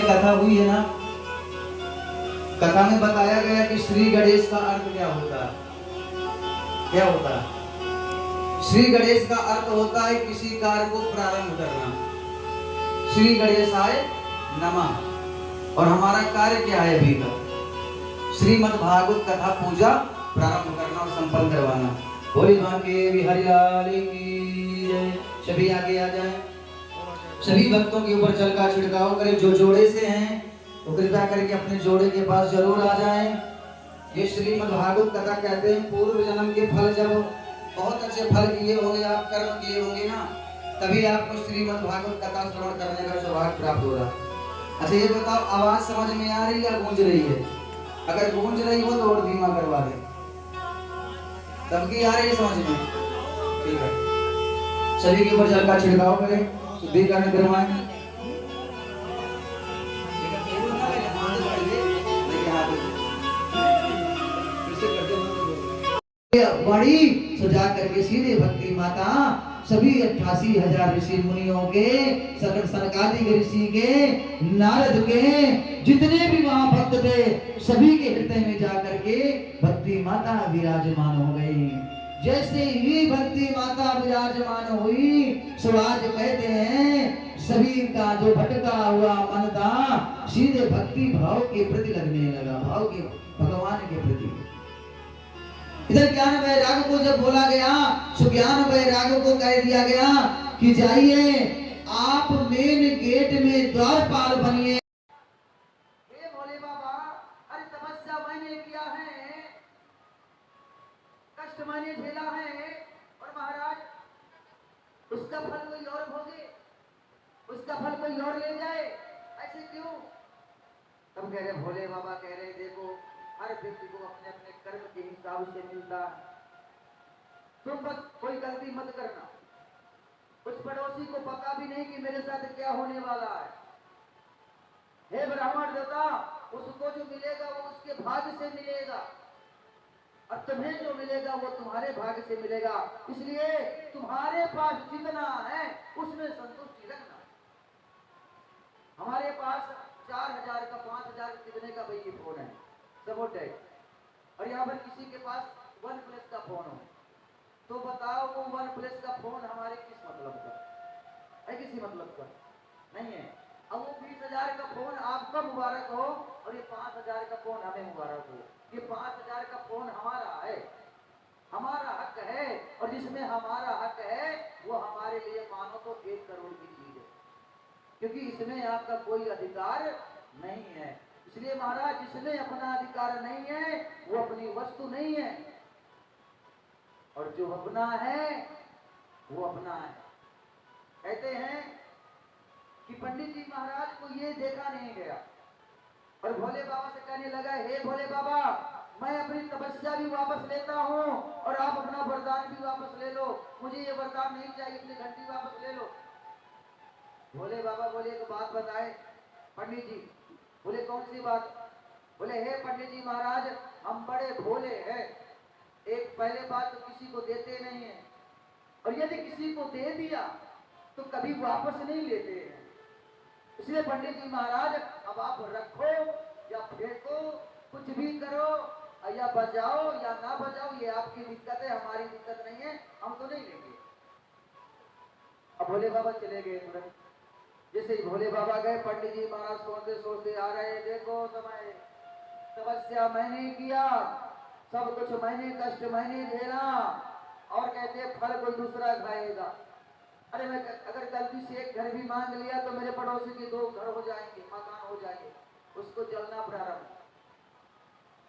कथा हुई है ना, कथा में बताया गया कि श्री गणेश का अर्थ क्या होता है। क्या होता है? श्री गणेश का अर्थ होता है किसी कार्य को प्रारंभ करना। श्री गणेशाय नमः। और हमारा कार्य क्या है अभी का? श्रीमद् भागवत कथा पूजा प्रारंभ करना और संपन्न करवाना। बोली भाग्य बिहारी लाल की जय। सभी आगे आ जाएं। सभी भक्तों के ऊपर जल का छिड़काव करें। जो जोड़े से हैं तो कृपया करके अपने जोड़े के पास जरूर आ जाएं। ये श्रीमद् भागवत कथा कहते हैं पूर्व जन्म के फल, जब बहुत अच्छे फल किए होंगे, आप कर्म किए होंगे ना, तभी आपको श्रीमद् भागवत कथा श्रवण करने का सौभाग्य प्राप्त हो रहा है। अच्छा ये बताओ, आवाज समझ में आ रही है या गूंज रही है? अगर गूंज रही हो तो और धीमा करवा दे। सबकी आ रही है समझ में? ठीक है, सभी के ऊपर जल का छिड़काव करें, शुद्धिकरण करवाएं। बड़ी सजा करके सीधे भक्ति माता सभी 88,000 ऋषि मुनियों के, सनकादिक ऋषि के, नारद के, जितने भी वहां भक्त थे, सभी के हृदय में जाकर के भक्ति माता विराजमान हो गई। जैसे ही भक्ति माता विराजमान हुई, सुराज कहते हैं सभी का जो भटका हुआ मन था सीधे भक्ति भाव के प्रति लगने लगा, भाव के, भगवान के प्रति। इधर ज्ञान वैराग को जब बोला गया, सुज्ञान वैराग को कह दिया गया कि जाइए आप मेन गेट में द्वारपाल बनिए। हे भोले बाबा, अरे तपस्या मैंने किया है, कष्ट मैंने झेला है, और महाराज उसका फल कोई और भोगे, उसका फल कोई और ले जाए, ऐसे क्यों? तब कह रहे भोले बाबा, कह रहे देखो हर व्यक्ति को अपने अपने कर्म के हिसाब से मिलता है। तुम बस कोई गलती मत करना। उस पड़ोसी को पता भी नहीं कि मेरे साथ क्या होने वाला है। हे ब्राह्मण देवता, उसको जो मिलेगा वो उसके भाग्य से मिलेगा, और तुम्हें जो मिलेगा वो तुम्हारे भाग्य से मिलेगा। इसलिए तुम्हारे पास जितना है उसमें संतुष्टि रखना। हमारे पास 4,000 का, 5,000 कितने का भाई ये फोन है, सपोर्ट है, और यहाँ पर किसी के पास OnePlus का फोन हो, तो बताओ वो OnePlus का फोन हमारे किस मतलब का है? किसी मतलब का नहीं है। अब वो 20,000 का फोन आपका मुबारक हो और ये 5,000 का फोन हमें मुबारक हो। ये 5,000 का फोन हमारा है, हमारा हक है, और जिसमें हमारा हक है वो हमारे लिए मानो तो 1 करोड़ की चीज है, क्योंकि इसमें आपका कोई अधिकार नहीं है। इसलिए महाराज, जिसमें अपना अधिकार नहीं है वो अपनी वस्तु नहीं है, और जो अपना है वो अपना है। कहते हैं कि पंडित जी महाराज को ये देखा नहीं गया, और भोले बाबा से कहने लगा, हे भोले बाबा, मैं अपनी तपस्या भी वापस लेता हूँ और आप अपना वरदान भी वापस ले लो, मुझे ये वरदान नहीं चाहिए, अपनी घंटी वापस ले लो। भोले बाबा बोले एक बात बताए पंडित जी। बोले कौन सी बात? बोले हे पंडित जी महाराज, हम बड़े भोले हैं। एक पहले बात तो किसी को देते नहीं है, और यदि किसी को दे दिया तो कभी वापस नहीं लेते हैं। इसलिए पंडित जी महाराज, अब आप रखो या फेंको, कुछ भी करो, या बजाओ या ना बजाओ, ये आपकी दिक्कत है, हमारी दिक्कत नहीं है, हम तो नहीं लेंगे। अब भोले बाबा चले गए तुरंत। जैसे ही भोले बाबा गए, पंडित जी महाराज सोचते सोचते आ रहे, देखो समय, तपस्या मैंने किया, सब कुछ मैंने, कष्ट मैंने झेला, और कहते फल कोई दूसरा खाएगा। अरे मैं अगर गलती से एक घर भी मांग लिया तो मेरे पड़ोसी के 2 घर हो जाएंगे, मकान हो जाएंगे, उसको जलना प्रारंभ।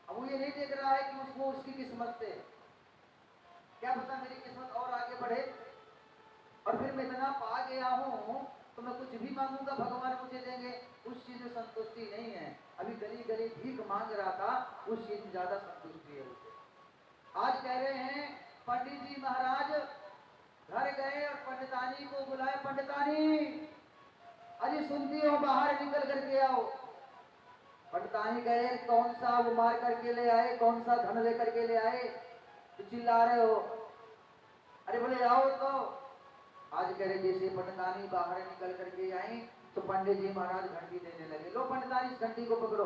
अब वो ये नहीं देख रहा है कि उसको उसकी किस्मत से, क्या पता मेरी किस्मत और आगे बढ़े, और फिर मैं इतना पा गया हूँ तो मैं कुछ भी मांगूंगा भगवान मुझे देंगे, उस चीज में संतुष्टि नहीं है। अभी गली गली भीख मांग रहा था, उस चीज में ज्यादा संतुष्टि है उसे। आज कह रहे हैं पंडित जी महाराज घर गए और पंडितानी को बुलाए, पंडितानी अरे सुनती हो, बाहर निकल करके आओ। पंडितानी गए, कौन सा वो मार करके ले आए, कौन सा धन लेकर के ले आए, तो चिल्ला रहे हो? अरे बोले आओ तो। आज कह रहे जैसे पंडितानी बाहर निकल करके आई तो पंडित जी महाराज घंटी देने लगे। लो पंडितानी इस घंटी को पकड़ो,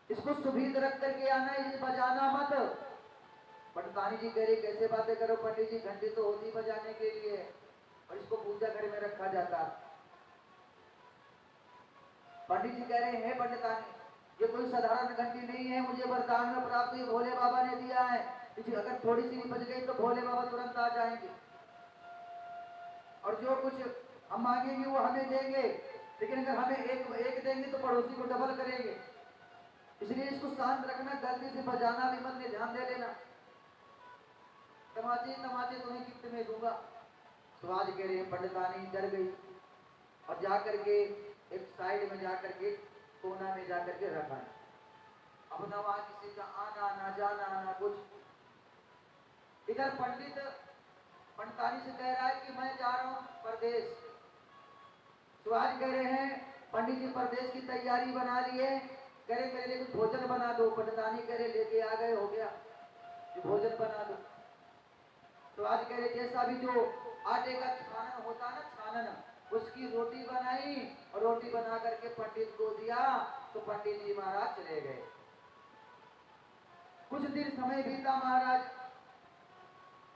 इसको सुभीत रख करके आना, इसे बजाना मत। पंडितानी जी कह रहे कैसे बातें करो पंडित जी, घंटी तो होती बजाने के लिए और इसको पूजा घर में रखा जाता। पंडित जी कह रहे हैं पंडितानी ये कोई साधारण घंटी नहीं है, मुझे वरदान में प्राप्त हुई, भोले बाबा ने दिया है, अगर थोड़ी सी भी बज गई तो भोले बाबा तुरंत आ जाएंगे और जो कुछ हम मांगेंगे वो हमें देंगे, लेकिन अगर हमें एक देंगे तो पड़ोसी को डबल करेंगे, इसलिए इसको शांत रखना, गलती से बजाना भी मत, ध्यान दे लेना। तमाचे तुम्हें गिफ्ट में दूंगा। तो आज कह रहे हैं पंडितानी डर गई और जाकर के एक साइड में जाकर के कोना में जाकर के रखा है। अब ना वहां किसी का आना ना जाना ना कुछ। इधर पंडितानी से कह रहा है कि मैं जा रहा हूं परदेश। तो आज कह रहे हैं पंडित जी परदेश की तैयारी बना लिए, कह रहे मेरे लिए कुछ भोजन बना दो। पंडितानी कह रहे लेके आ गए, हो गया कि भोजन बना दो। तो आज कह रहे जैसा भी जो आटे का छानन होता ना, छानन, उसकी रोटी बनाई और रोटी बना करके पंडित को दिया। तो पंडित जी महाराज चले गए। कुछ दिन समय बीता महाराज।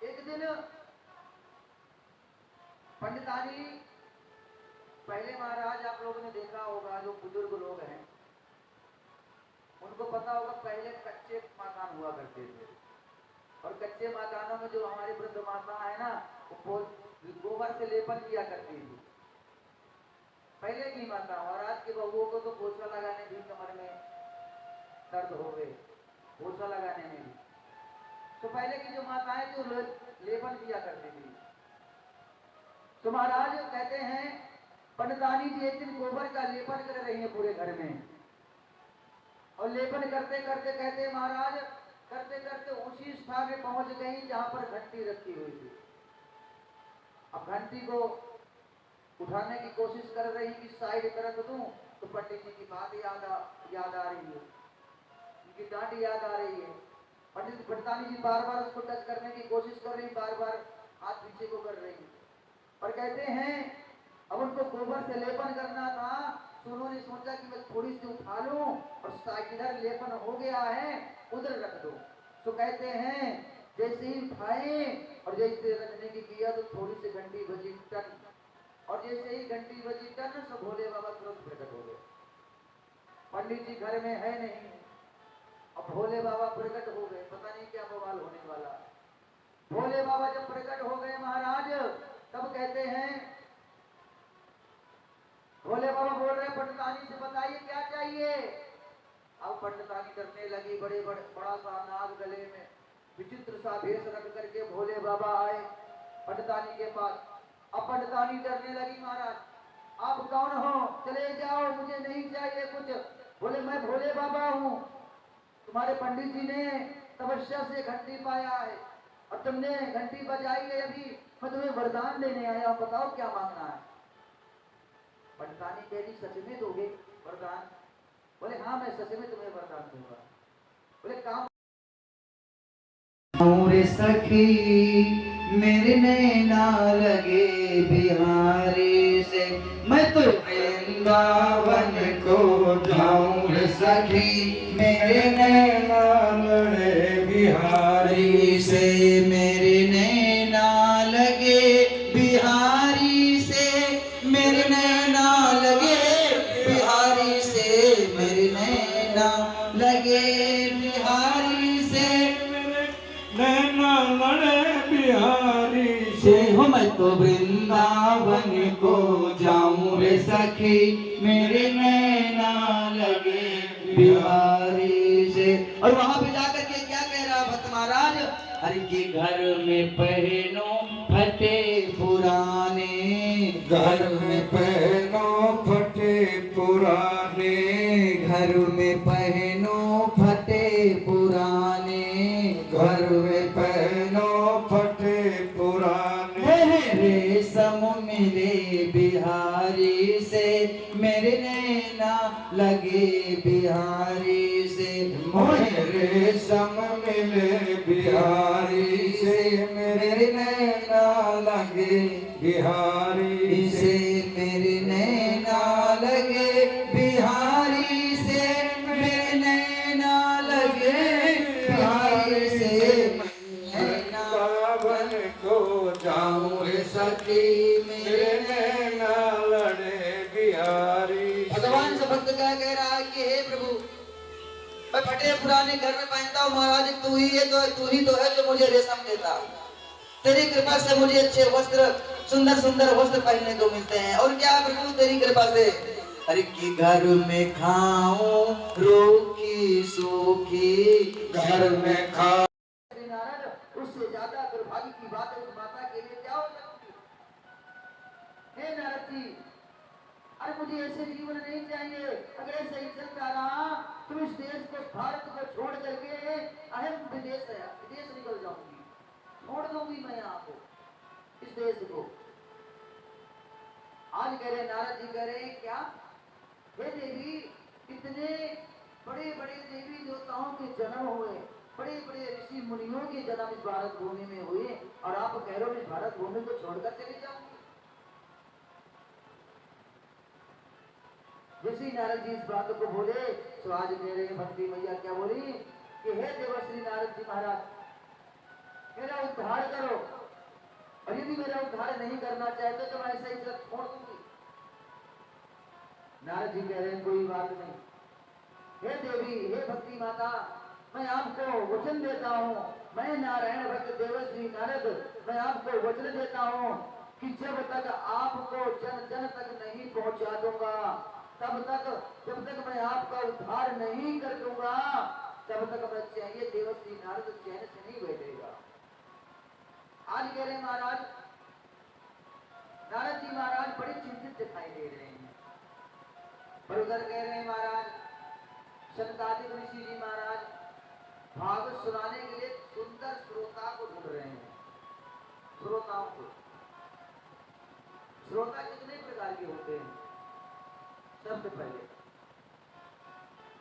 एक दिन पंडितानी, पहले महाराज आप लोगों ने देखा होगा जो बुजुर्ग लोग हैं उनको पता होगा पहले कच्चे मकान हुआ करते थे और कच्चे मकानों में जो हमारी वृद्ध माता है ना वो गोबर से लेपन किया करती थी पहले की माता। और आज के बहुओं को तो पोछा लगाने भी कमर में दर्द हो गए, पोछा लगाने में भी। तो पहले की जो माताएं जो लेपन किया करती थी। तो महाराज कहते हैं पंडितानी जी एक दिन गोबर का लेपन कर रही है पूरे घर में और लेपन करते करते कहते महाराज करते करते ऊंची स्थान में पहुंच गई जहां पर घंटी रखी हुई थी। अब घंटी को उठाने की कोशिश कर रही कि साइड तरफ दूं तो पंडित जी की बात याद आ रही है, उनकी डांट याद आ रही है। पंडितानी जी बार बार उसको टच करने की कोशिश कर रही, बार बार हाथ पीछे को कर रही और कहते हैं अब उनको गोबर से लेपन करना था तो उन्होंने सोचा कि मैं थोड़ी सी उठा लूं और इधर लेपन हो गया है उधर रख दो। तो कहते हैं जैसे ही उठाए और जैसे रखने की किया तो थोड़ी सी घंटी बजी टन और जैसे ही घंटी बजी टन तो भोले बाबा तुरंत प्रकट हो गए। पंडित जी घर में है नहीं और भोले बाबा प्रकट हो गए, पता नहीं क्या बवाल होने वाला। भोले बाबा जब प्रकट हो गए महाराज तब कहते हैं भोले बाबा बोल रहे पंडितानी से बताइए क्या चाहिए। अब पंडितानी डरने लगी, बड़ा सा नाग गले में विचित्र सा भेष रख करके भोले बाबा आए पंडितानी के पास। अब पंडितानी डरने लगी महाराज आप कौन हो, चले जाओ मुझे नहीं चाहिए कुछ। बोले मैं भोले बाबा हूँ, तुम्हारे पंडित जी ने तपस्या से घंटी पाया है और तुमने घंटी बजाई है, अभी मैं तुम्हें वरदान देने आया हूँ, बताओ क्या मांगना है। पंडितानी कह दी सच में दोगे वरदान? बोले हाँ मैं सच में तुम्हें वरदान दूंगा। बोले काम रे सखी मेरे नैना लगे बिहारी से, मैं तो वृंदावन को जाऊं रे सखी मेरे नैना लगे बिहारी से, मेरे नैना लगे बिहारी से, मेरे नैना लगे बिहारी से, मेरे नैना लगे बिहारी से, नैना लड़े बिहारी से हो मैं तो वृंदावन को जाऊं रे सखी मेरे नैना लगे बिहारी से। और वहां पे जाकर के क्या कह रहा भक्त महाराज, हर के घर में पहनो फटे पुराने, घर में पहनो फटे पुराने, घर में पहनो फटे पुराने, घर में पहनो फटे पुराने, रेशम मिले बिहारी से मेरे नैना लगे बिहारी से, मोहे रेशम मिले बिहारी से, मेरे नैना लगे बिहारी से, मेरे नैना तो भक्त क्या कह रहा है कि हे प्रभु, मैं फटे पुराने घर में पहनता हूँ महाराज, तू ही तो है जो मुझे रेशम देता। तेरी कृपा से मुझे अच्छे वस्त्र, सुंदर सुंदर वस्त्र पहनने को मिलते हैं। और क्या प्रभु तेरी कृपा से, अरे कि घर में खाऊं रूखी सूखी, घर में खा। श्री नारायण, उससे ज्यादा दुर्भाग्य की बात है उस माता के लिए क्या हो सकती है। हे नारद जी, अरे मुझे ऐसे जीवन नहीं चाहिए। अगर ऐसे ही चलता रहा तो इस देश को, भारत को छोड़ करके अहम विदेश निकल जाऊंगी, छोड़ दूंगी मैं यहाँ को, इस देश को। आज कह रहे नारद जी, कह रहे क्या, हे देवी, इतने बड़े बड़े देवी देवताओं के जन्म हुए, बड़े बड़े ऋषि मुनियों के जन्म इस भारत भूमि में हुए, और आप कह रहे हो इस भारत भूमि को छोड़कर चले जाऊंगी। ऋषि नारद जी इस बात को बोले तो आज कह रहे भक्ति मैया क्या बोली कि हे देवर्षि नारद जी महाराज, मेरा उद्धार करो, और यदि मेरा उद्धार नहीं करना चाहते तो मैं ऐसे ही सब छोड़ दूंगी। नारद जी कह रहे हैं कोई बात नहीं, हे देवी, हे भक्ति माता, मैं आपको वचन देता हूँ, मैं नारायण भक्त देवर्षि नारद, मैं आपको वचन देता हूँ कि जब तक आपको जन जन तक नहीं पहुंचा दूंगा, तब तक, जब तक मैं आपका उद्धार नहीं कर दूंगा, तब तक मैं चाहिए देवर्षि नारद चैन से नहीं बैठेगा। आज कह रहे महाराज, नारद जी महाराज बड़े चिंतित दिखाई दे रहे हैं। पर उधर कह रहे हैं महाराज, सनकादिक ऋषि जी महाराज भागवत सुनाने के लिए सुंदर श्रोता को ढूंढ रहे हैं। श्रोताओं को, श्रोता कितने प्रकार के होते हैं? सबसे पहले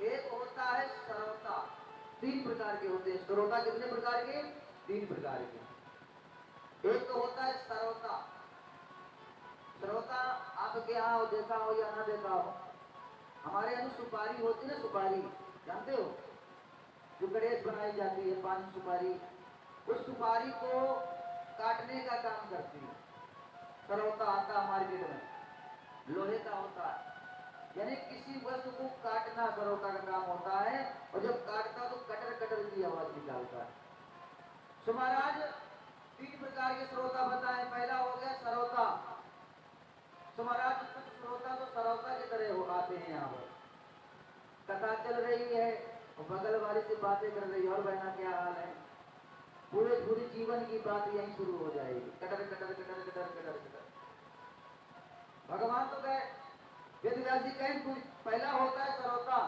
एक होता है श्रोता, 3 प्रकार के होते हैं। श्रोता कितने प्रकार के? 3 प्रकार के। एक तो होता है श्रोता। श्रोता आपके यहाँ देखा हो या ना देखा हो, हमारे यहाँ सुपारी होती है ना, सुपारी जानते हो, जो गणेश बनाई जाती है, पान सुपारी, उस सुपारी को काटने का काम करती है श्रोता। आता मार्केट में लोहे का होता है, यानी किसी वस्तु को काटना श्रोता का काम होता है, और जब काटता तो कटर कटर की आवाज निकालता है। सो महाराज 3 प्रकार के श्रोता बताए। पहला हो गया श्रोता। सो महाराज कुछ श्रोता तो श्रोता की तरह हो आते हैं, यहाँ पर कथा चल रही है और बगल वाले से बातें कर रही है, और बहना क्या हाल है, पूरे जीवन की बात यहीं शुरू हो जाएगी, cutter cutter cutter cutter cutter cutter. भगवान तो कहे, वेदव्यास जी कहें, पहला होता है श्रोता,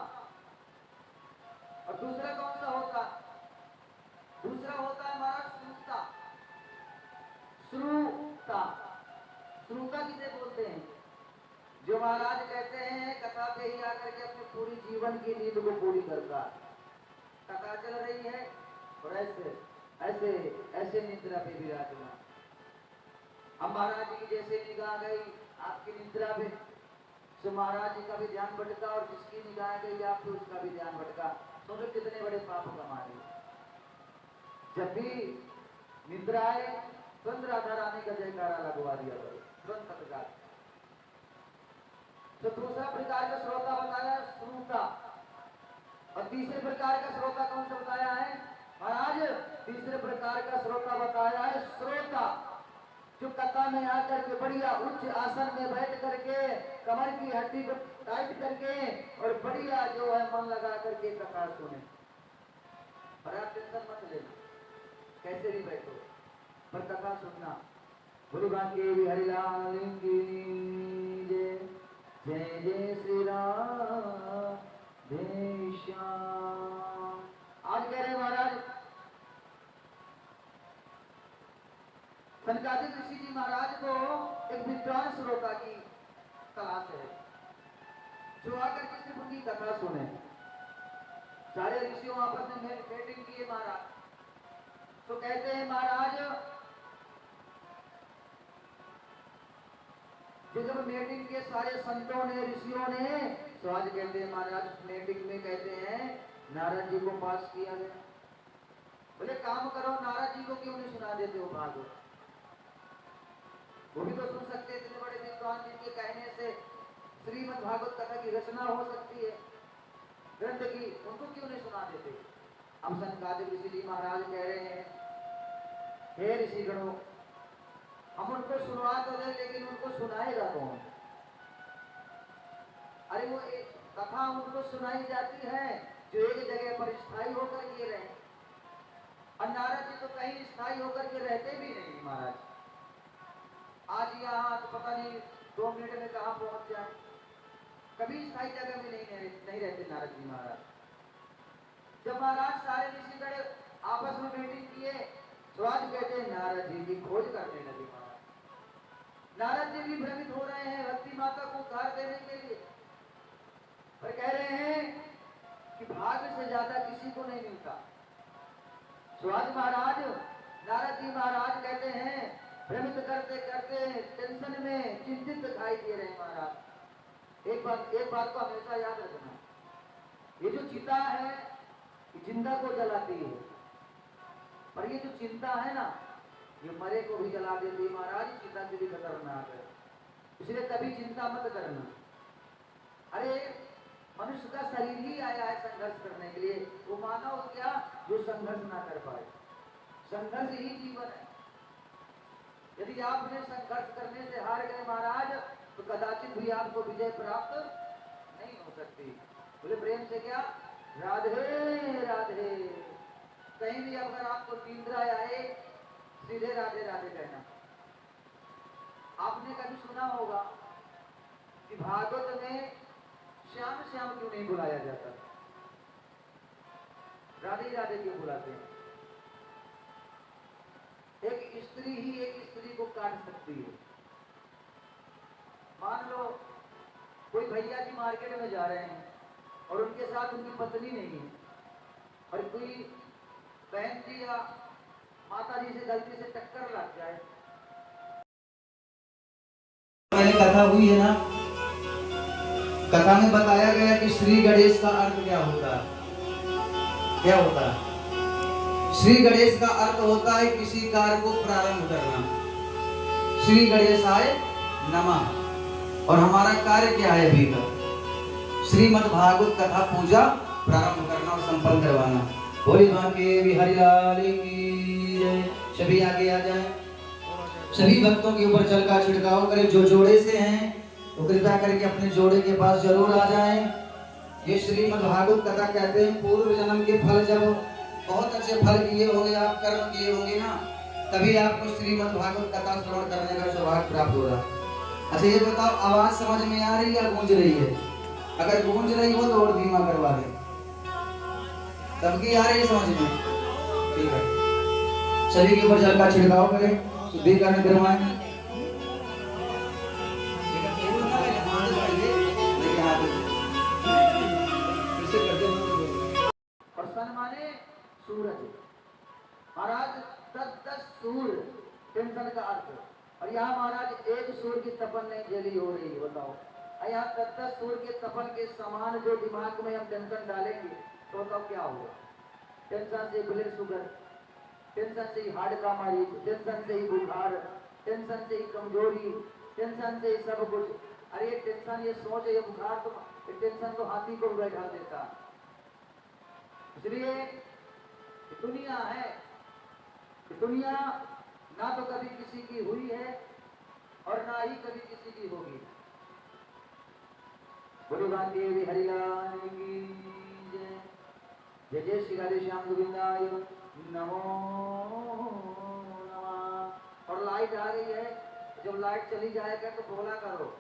और दूसरा कौन सा होता? दूसरा होता है हमारा श्रुता। श्रुता, श्रुता किसे बोलते हैं? जो महाराज कहते हैं कथा पे ही आकर के अपने पूरी जीवन की नींद को पूरी करता है। कथा चल रही है और ऐसे ऐसे ऐसे निद्रा पे विराजमान। अब महाराज जी की जैसे निगाह गई आपकी निद्रा पे, तो महाराज जी का भी ध्यान भटका, और जिसकी निगाह गई आपको उसका भी ध्यान भटका। सोचो कितने बड़े पाप कमा रहे। जब भी निद्रा आए तुरंत राधा रानी का जयकारा लगवा दिया करो, तुरंत तत्काल। तो दूसरा प्रकार का श्रोता बताया श्रुता, और तीसरे प्रकार का श्रोता कौन सा बताया है महाराज? तीसरे प्रकार का श्रोता बताया है श्रोता, जो कथा में आकर के बढ़िया उच्च आसन में बैठ करके कमर की हड्डी को टाइट करके और बढ़िया जो है मन लगा करके कथा सुने। पर आप टेंशन मत लेना, कैसे भी बैठो पर कथा सुनना। गुरु के हरिलाल की जय, जय जय श्री राम जय श्याम। आज कह रहे महाराज, सनकादिक ऋषि जी महाराज को एक विद्वान श्रोता की तलाश है, जो आकर के सिर्फ उनकी कथा सुने। सारे ऋषियों आपस में मीटिंग किए महाराज, तो कहते हैं महाराज, जब मीटिंग के सारे संतों ने ऋषियों ने, तो आज कहते हैं महाराज मीटिंग में कहते हैं नारद जी को पास किया गया। बोले काम करो, नारद जी को क्यों नहीं सुना देते हो भागवत? वो भी तो सुन सकते, इतने बड़े विद्वान जिनके कहने से श्रीमद् भागवत कथा की रचना हो सकती है ग्रंथ की, उनको क्यों नहीं सुना देते? अब सनकादिक ऋषि जी महाराज कह रहे हैं, हे ऋषिगणों, हम उनको सुनवा तो दें, लेकिन उनको सुनाएगा कौन? अरे वो एक कथा उनको सुनाई जाती है जो एक जगह पर स्थायी होकर के रहे, और नारद जी तो कहीं स्थायी होकर के रहते भी नहीं महाराज। आज यहाँ तो पता नहीं 2 मिनट में कहाँ पहुंच जाए, कभी स्थायी जगह में नहीं रहते नारद जी महाराज। जब महाराज सारे ऋषिगण आपस में मीटिंग किए तो आज कहते हैं नारद जी की खोज करने लगे महाराज। नारद जी भी भ्रमित हो रहे हैं भक्ति माता को उद्धार देने के लिए, पर कह रहे हैं कि भाग्य से ज्यादा किसी को नहीं मिलता। सुहाज महाराज, नारद जी महाराज कहते हैं, भ्रमित करते करते टेंशन में चिंतित दिखाई दे रहे हैं महाराज। एक बात को हमेशा याद रखना, ये जो चिता है ये जिंदा को जलाती है, पर ये जो चिंता है ना ये मरे को भी जला देती है महाराज। चिता से भी खतरनाक है, इसलिए कभी चिंता मत करना। अरे मनुष्य का शरीर ही आया है संघर्ष करने के लिए, वो मानव क्या जो संघर्ष ना कर पाए। संघर्ष ही जीवन है। यदि आपने संघर्ष करने से हार गए महाराज तो कदाचित भी आपको विजय प्राप्त नहीं हो सकती। बोले प्रेम से क्या राधे राधे। कहीं भी अगर आपको निंद्रा आए सीधे राधे राधे कहना। आपने कभी सुना होगा कि भागवत में श्याम श्याम क्यों नहीं बुलाया जाता, राधे राधे क्यों बुलाते हैं? एक स्त्री ही एक स्त्री को काट सकती है। मान लो कोई भैया जी मार्केट में जा रहे हैं और उनके साथ उनकी पत्नी नहीं है, और कोई बहन जी या माता जी से गलती से टक्कर लग जाए। पहले कथा हुई है ना, कथा में बताया गया कि श्री गणेश का अर्थ क्या होता है? क्या होता है? श्री गणेश का अर्थ होता है किसी कार्य को प्रारंभ करना। श्री गणेशाय नमः। और हमारा कार्य क्या है अभी का? श्रीमद् भागवत कथा पूजा प्रारंभ करना और संपन्न करवाना। बोली बांके बिहारी लाल की जय। सभी आगे आ जाएं। सभी भक्तों के ऊपर जल का छिड़काव करें। जो जोड़े से हैं वो कृपया करके अपने जोड़े के पास जरूर आ जाएं। ये श्रीमद् भागवत कथा कहते हैं पूर्व जन्म के फल, जब बहुत अच्छे फल किए होंगे, आप कर्म किए होंगे ना, तभी आपको श्रीमद् भागवत कथा श्रवण करने का सौभाग्य प्राप्त हो रहा है। अच्छा ये बताओ, आवाज समझ में आ रही है या गूंज रही है? अगर गूंज रही हो तो और धीमा करवा दें। सबकी आ रही है समझ में? ठीक है, सभी के ऊपर जल का छिड़काव करें, शुद्धिकरण करवाएं। और सन माने सूरज महाराज, 10 सूर्य टेंशन का अर्थ। और यहाँ महाराज एक सूर्य की तपन नहीं जली हो रही, बताओ। यहाँ 10 सूर्य के तपन के समान जो दिमाग में हम टेंशन डालेंगे तो बताओ क्या होगा? टेंशन से ब्लड शुगर, टेंशन से ही हार्ट का मरीज, टेंशन से ही बुखार, टेंशन से ही कमजोरी, टेंशन से ही सब कुछ। अरे ये टेंशन, ये सोच, ये बुखार तो, ये टेंशन तो हाथी को बैठा देता। इसलिए दुनिया है, दुनिया ना तो कभी किसी की हुई है और ना ही कभी किसी की होगी। बोलो गांधी हरिलाल की जय। जय जय श्री राधे श्याम गोविंदाय नमो नमः। और लाइट आ गई है, जब लाइट चली जाएगा तो बोला करो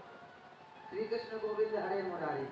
श्री कृष्ण गोविंद हरे मुरारी।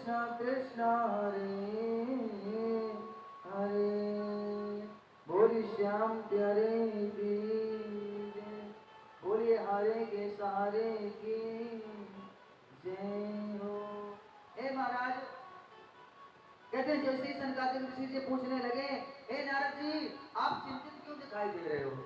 कृष्ण कृष्ण हरे हरे, बोले श्याम प्यारे की जय, बोले हरे के सहारे की जय हो। हे महाराज, कहते हैं जैसे ही सनकादिक ऋषि से पूछने लगे, हे नारद जी आप चिंतित क्यों दिखाई दे रहे हो?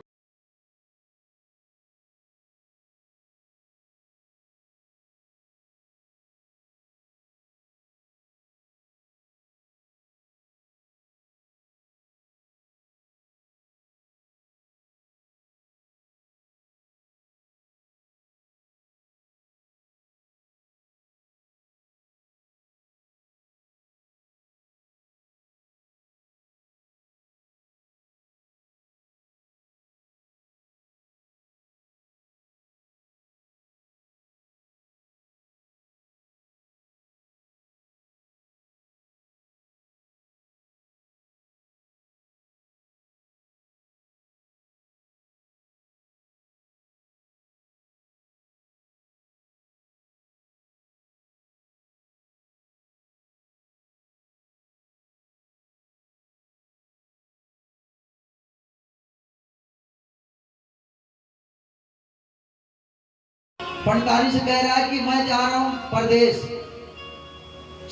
पंडितानी से कह रहा है कि मैं जा रहा हूं परदेश।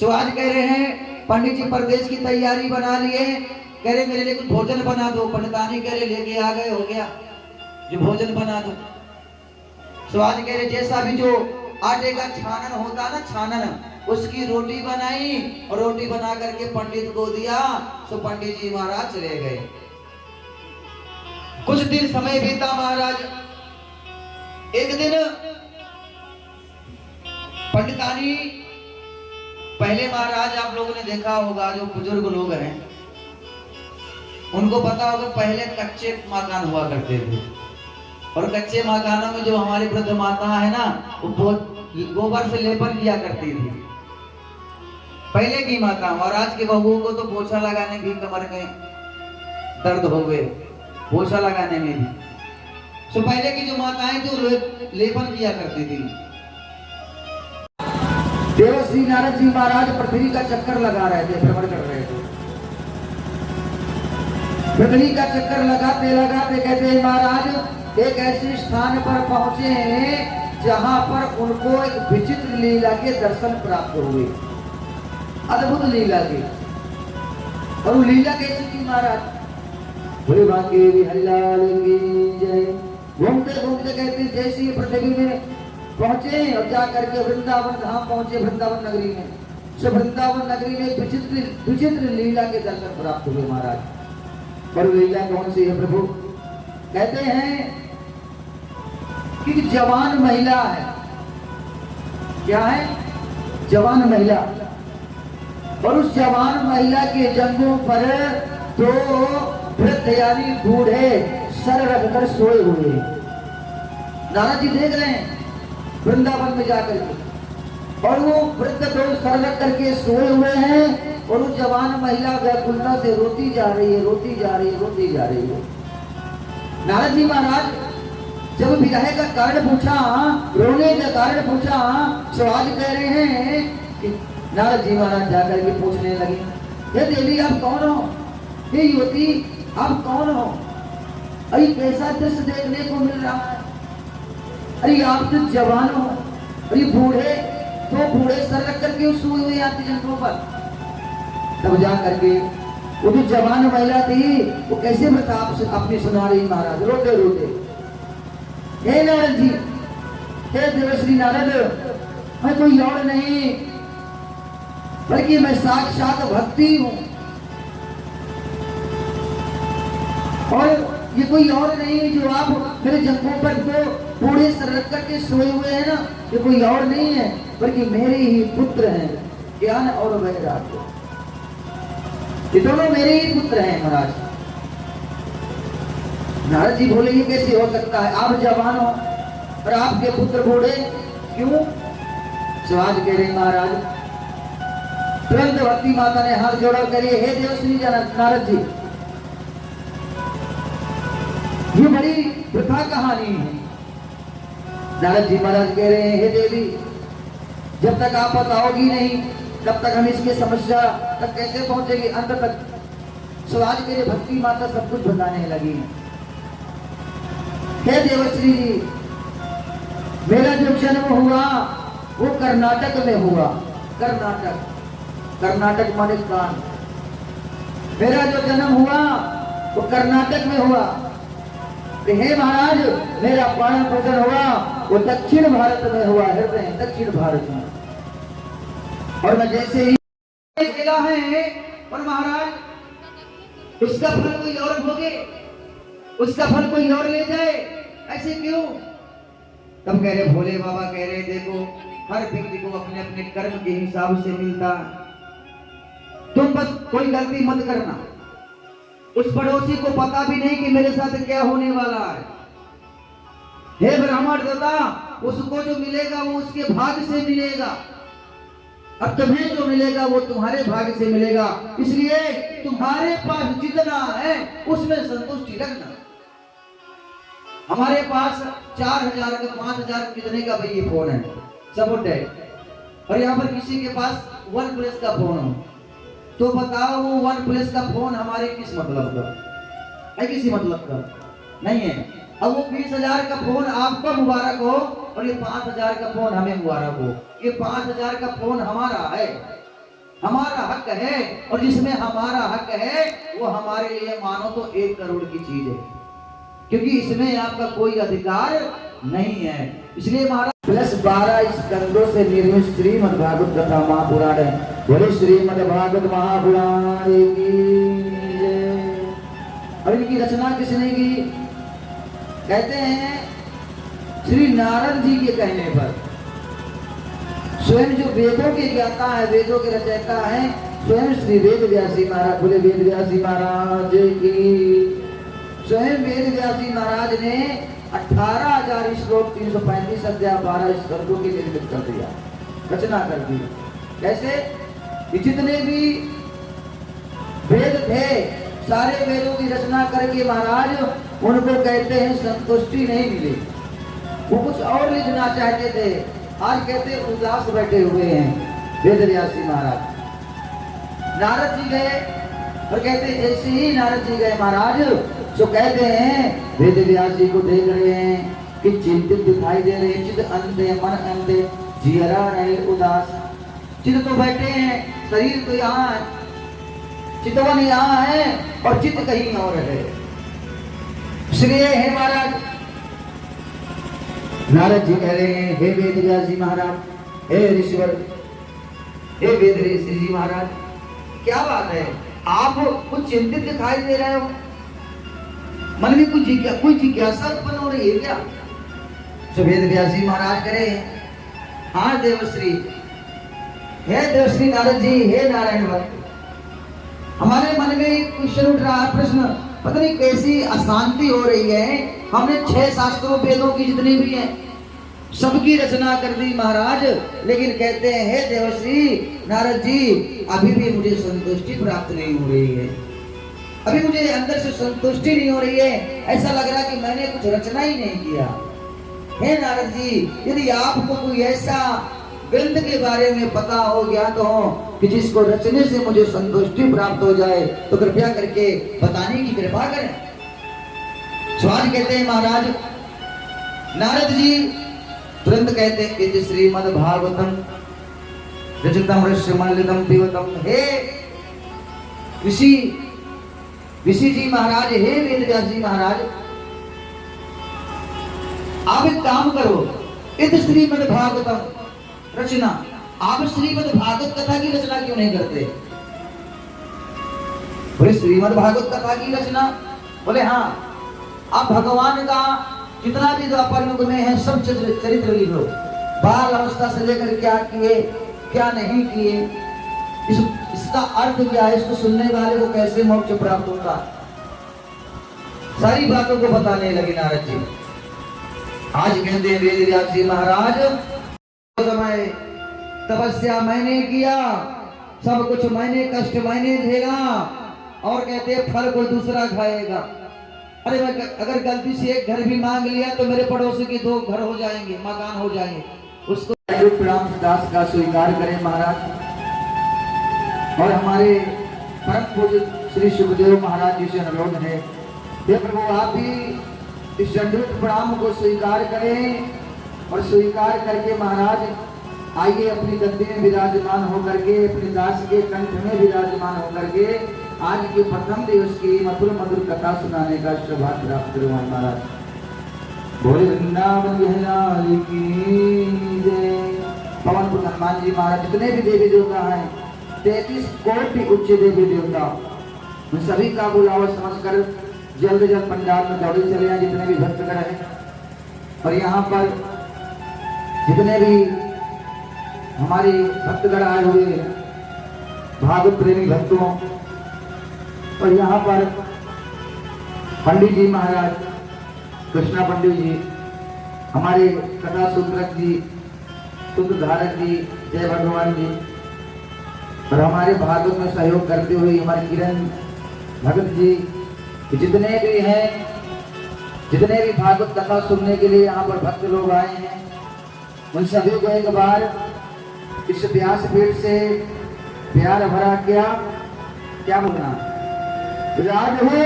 तो आज कह रहे हैं पंडित जी परदेश की तैयारी बना लिए, कह रहे मेरे लिए कुछ भोजन बना दो। पंडितानी कह रहे लेके आ गए, हो गया जो भोजन बना दो। तो आज कह रहे जैसा भी जो आटे का छानन होता ना, छानन, उसकी रोटी बनाई और रोटी बना करके पंडित को दिया। तो पंडित जी महाराज चले गए। कुछ दिन समय बीता महाराज। एक दिन पंडितानी, पहले महाराज आप लोगों ने देखा होगा, जो बुजुर्ग लोग हैं उनको पता होगा, पहले कच्चे मकान हुआ करते थे और कच्चे मकानों में जो हमारी वृद्ध माता है ना, वो गोबर से लेपन किया करती थी। पहले की माता, महाराज के बहुओं को तो पोछा लगाने की कमर में दर्द हो गए, पोछा लगाने में भी। तो पहले की जो माताएं थी वो लेपन किया करती थी। देवर्षि नारद जी महाराज पृथ्वी का चक्कर लगा रहे थे, भ्रमण कर रहे थे। पृथ्वी का चक्कर लगाते लगाते कहते हैं महाराज एक ऐसे स्थान पर पहुंचे हैं जहां पर उनको एक विचित्र लीला के दर्शन प्राप्त हुए, अद्भुत लीला के। और वो लीला कैसी थी महाराज? बोले बांके हरिलाल की जय। घूमते घूमते कहते जैसे पृथ्वी में पहुंचे और जा करके वृंदावन धाम पहुंचे, वृंदावन नगरी में। सो वृंदावन नगरी में विचित्र विचित्र लीला के दर्शन प्राप्त हुए महाराज। और लीला कौन सी है प्रभु? कहते हैं कि जवान महिला है। क्या है? जवान महिला। और उस जवान महिला के जंघों पर दो वृद्ध यानी बूढ़े सर रखकर सोए हुए। नारद जी देख रहे हैं वृंदावन में जाकर के, और वो वृद्ध दो सर रख करके सोए हुए हैं और उस जवान महिला व्याकुलता से रोती जा रही है, रोती जा रही है, रोती जा रही है। नारद जी महाराज जब विरह का कारण पूछा, रोने का कारण पूछा, सवाल कह रहे हैं कि नारद जी महाराज जाकर के पूछने लगे, हे देवी आप कौन हो? हे युवती आप कौन हो? अरे कैसा दृश्य देखने को मिल रहा है? अरे आप तो जवान हो, अरे बूढ़े तो बूढ़े सर रख करके सोए हुए आपके जंगलों पर। तब जा करके वो जो जवान महिला थी वो कैसे बता अपनी सुना रही महाराज, रोते रोते, हे नारद जी, हे देवर्षि नारद, मैं कोई और नहीं बल्कि मैं साक्षात भक्ति हूं। और ये कोई और नहीं जो आप मेरे जंघों पर दो बूढ़े सर रख करके सोए हुए हैं ना, ये कोई और नहीं है बल्कि मेरे ही पुत्र हैं, ज्ञान और वैराग्य। ये दोनों मेरे ही पुत्र हैं महाराज। नारद जी बोले ये कैसे हो सकता है? आप जवान हो और आपके पुत्र बूढ़े क्यों? सवाल कह रहे महाराज। तुरंत भक्ति माता ने हाथ जोड़ा करिए, हे देवर्षि नारद जी, ये बड़ी वृथा कहानी है। नारद जी महाराज कह रहे हैं, हे देवी, जब तक आप बताओगी नहीं तब तक हम इसकी समस्या तक कैसे पहुंचेंगे अंत तक। सो आज मेरे भक्ति माता सब कुछ बताने लगी। हे देवश्री जी, मेरा जो जन्म हुआ वो कर्नाटक में हुआ। कर्नाटक माने कान। मेरा जो जन्म हुआ वो कर्नाटक में हुआ। हे महाराज, मेरा पालन पोषण हुआ वो दक्षिण भारत में हुआ, हृदय दक्षिण भारत में। और मैं जैसे ही मिला है और महाराज उसका फल कोई और भोगे, उसका फल कोई और ले जाए, ऐसे क्यों? तब कह रहे भोले बाबा कह रहे देखो हर व्यक्ति को अपने अपने कर्म के हिसाब से मिलता। तुम बस कोई गलती मत करना। उस पड़ोसी को पता भी नहीं कि मेरे साथ क्या होने वाला है। हे ब्राह्मण दाता, उसको जो मिलेगा वो उसके भाग से मिलेगा। अब तुम्हें जो मिलेगा वो तुम्हारे भाग से मिलेगा। इसलिए तुम्हारे पास जितना है उसमें संतुष्टि रखना। हमारे पास 4000 का 5000 कितने का भाई ये फोन है, सपोर्ट है, और यहाँ पर किसी के पास OnePlus का फोन हो, तो बताओ वो OnePlus का फोन हमारे किस मतलब का है? किसी मतलब का नहीं है। अब वो 20,000 का फोन आपका मुबारक हो और ये 5,000 का फोन हमें मुबारक हो। ये 5,000 का फोन हमारा है, हमारा हक है, और जिसमें हमारा हक है वो हमारे लिए मानो तो 1 करोड़ की चीज है, क्योंकि इसमें आपका कोई अधिकार नहीं है। इसलिए महाराज +12 स्कंदों से निर्मित श्रीमद् भागवत कथा महापुराण है। बोले श्रीमद् भागवत महापुराण की जय। और इनकी रचना किसने की? कहते हैं श्री नारद जी के कहने पर। स्वयं जो वेदों के ज्ञाता है, वेदों के रचयिता है, स्वयं श्री वेद व्यासी महाराज। बोले वेद व्यासी महाराज की। स्वयं वेद व्यासी महाराज ने 18,000 श्लोक 335 अध्याय 12 स्कंदों के निर्मित कर दिया, रचना कर दी। कैसे? जितने भी वेद थे सारे वेदों की रचना करके महाराज उनको कहते हैं संतुष्टि नहीं मिली, वो कुछ और लिखना चाहते थे। आज कहते उदास बैठे हुए हैं वेद व्यासी महाराज। नारद जी गए और कहते जैसे ही नारद जी गए महाराज तो कहते हैं वेद व्यास जी को देख रहे हैं कि चिंतित दिखाई दे रहे, चित अंधे मन अंधे, जियरा रहे उदास। चित तो बैठे हैं, शरीर तो यहाँ है, चितवन यहाँ है और चित्त कहीं और है। इसलिए हे महाराज, नारद जी कह रहे हैं हे वेद व्यास जी महाराज, हे ऋषिवर, हे वेद ऋषि जी महाराज, क्या बात है आप कुछ चिंतित दिखाई दे रहे हो? मन में कोई जिज्ञासा उत्पन्न हो रही है क्या? तो वेद व्यास जी महाराज करे हाँ देवश्री, हे देवश्री नारद जी, हे नारायण भक्त, हमारे मन में एक क्वेश्चन उठ रहा है, प्रश्न, पता नहीं कैसी अशांति हो रही है। हमने 6 शास्त्रों वेदों की जितनी भी हैं सबकी रचना कर दी महाराज, लेकिन कहते हैं हे देवश्री नारद जी, अभी भी मुझे संतुष्टि प्राप्त नहीं हो रही है, अभी मुझे अंदर से संतुष्टि नहीं हो रही है। ऐसा लग रहा कि मैंने कुछ रचना ही नहीं किया। हे नारद जी, यदि आपको कोई ऐसा ग्रंथ के बारे में पता हो, ज्ञात हो कि जिसको रचने से मुझे संतुष्टि प्राप्त हो जाए तो कृपया करके बताने की कृपा करें। स्वामी कहते हैं महाराज, नारद जी तुरंत कहते हैं कि श्रीमद् भागवतम रचितम ऋष्यमलितम पिबतम। हे ऋषि जी महाराज, हे वेद व्यास जी महाराज, आप एक काम करो, इत श्रीमद् भागवतम रचना, आप श्रीमद् भागवत कथा की रचना क्यों नहीं करते? बोले श्रीमद् भागवत कथा की रचना? बोले हाँ, आप भगवान का जितना भी द्वापर युग में है सब चरित्र लिख लो, बाल अवस्था से लेकर क्या किए क्या नहीं किए, इसका अर्थ क्या है, इसको सुनने वाले को कैसे मोक्ष प्राप्त होगा, सारी बातों को बताने लगे नारद जी। आज कहते हैं वेद व्यास जी महाराज, समय तपस्या मैंने किया, सब कुछ मैंने, कष्ट मैंने झेला, और कहते हैं फल कोई दूसरा खाएगा। अरे मैं अगर गलती से एक घर भी मांग लिया तो मेरे पड़ोसी के 2 घर हो जाएंगे, मकान हो जाएंगे, उसको दास का स्वीकार करें महाराज। और हमारे परम पूज्य श्री सुखदेव महाराज जी से अनुरोध है, हे प्रभु आप भी इस दंडवत प्रणाम को स्वीकार करें और स्वीकार करके महाराज आइए अपनी गद्दी में विराजमान होकर के, अपने दास के कंठ में विराजमान होकर के आज के प्रथम दिवस की मधुर मधुर कथा सुनाने का सौभाग्य प्राप्त करो महाराज। भोले वृंदावन बिहार की जय। पवन पुत्र हनुमान जी महाराज जितने भी देवी देवता हैं 33 कोटि उच्च देवी देवता, उन सभी का बुलावा समझकर जल्द जल्द पंडाल में दौड़े चले आए जितने भी भक्तगण हैं। और यहाँ पर जितने भी हमारे भक्तगण आए हुए भागवत प्रेमी भक्तों, और यहाँ पर पंडित जी महाराज, कृष्णा पंडित जी, हमारे कथा सूत्रक जी, सूत्रधारक जी, जय भगवान जी, और हमारे भागवत में सहयोग करते हुए हमारे किरण भगत जी, जितने भी हैं, जितने भी भागवत कथा सुनने के लिए यहाँ पर भक्त लोग आए हैं, उन सभी को एक बार इस व्यासपीठ से प्यार भरा क्या बोलना, राधे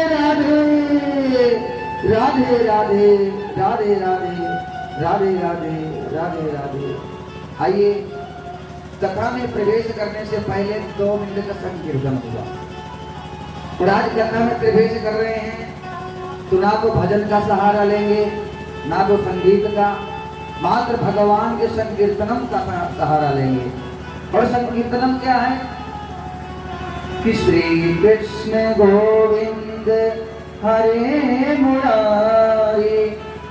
राधे राधे राधे राधे राधे राधे राधे राधे राधे। आइए कथा में प्रवेश करने से पहले 2 मिनट का संकीर्तन होगा। और आज कथा में प्रवेश कर रहे हैं तो ना तो भजन का सहारा लेंगे ना तो संगीत का, मात्र भगवान के संकीर्तनम का सहारा लेंगे। और संकीर्तनम क्या है कि श्री कृष्ण गोविंद हरे मुरारी,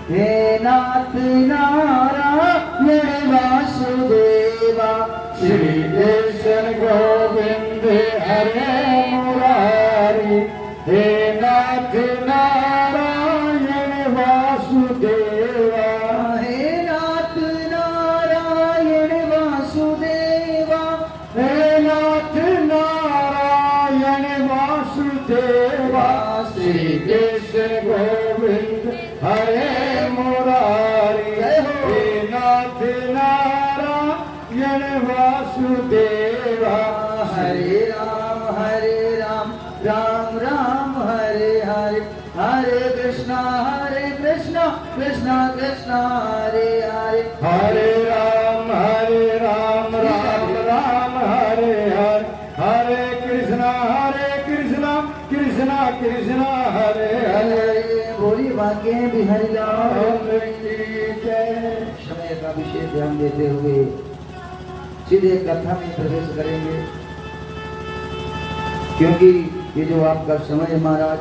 हे नाथ नारायण वासुदेवा। श्री कृष्ण गोविंद हरे मुरारी, हे नाथ नारायण वासुदेवा। हे नाथ नारायण वासुदेवा, हे नाथ नारायण वासुदेवा। श्री कृष्ण गोविंद हरे मुरारी, हे नाथ नारायण वासुदेवा। हरे राम राम राम हरे हरे, हरे कृष्णा कृष्णा कृष्णा हरे हरे। हरे राम राम राम हरे हरे, हरे कृष्णा कृष्णा कृष्णा हरे हरे। बोली वाक्य बिहारी लाल की जय। समय का विशेष ध्यान देते हुए सीधे कथा में प्रवेश करेंगे, क्योंकि ये जो आपका समय है महाराज,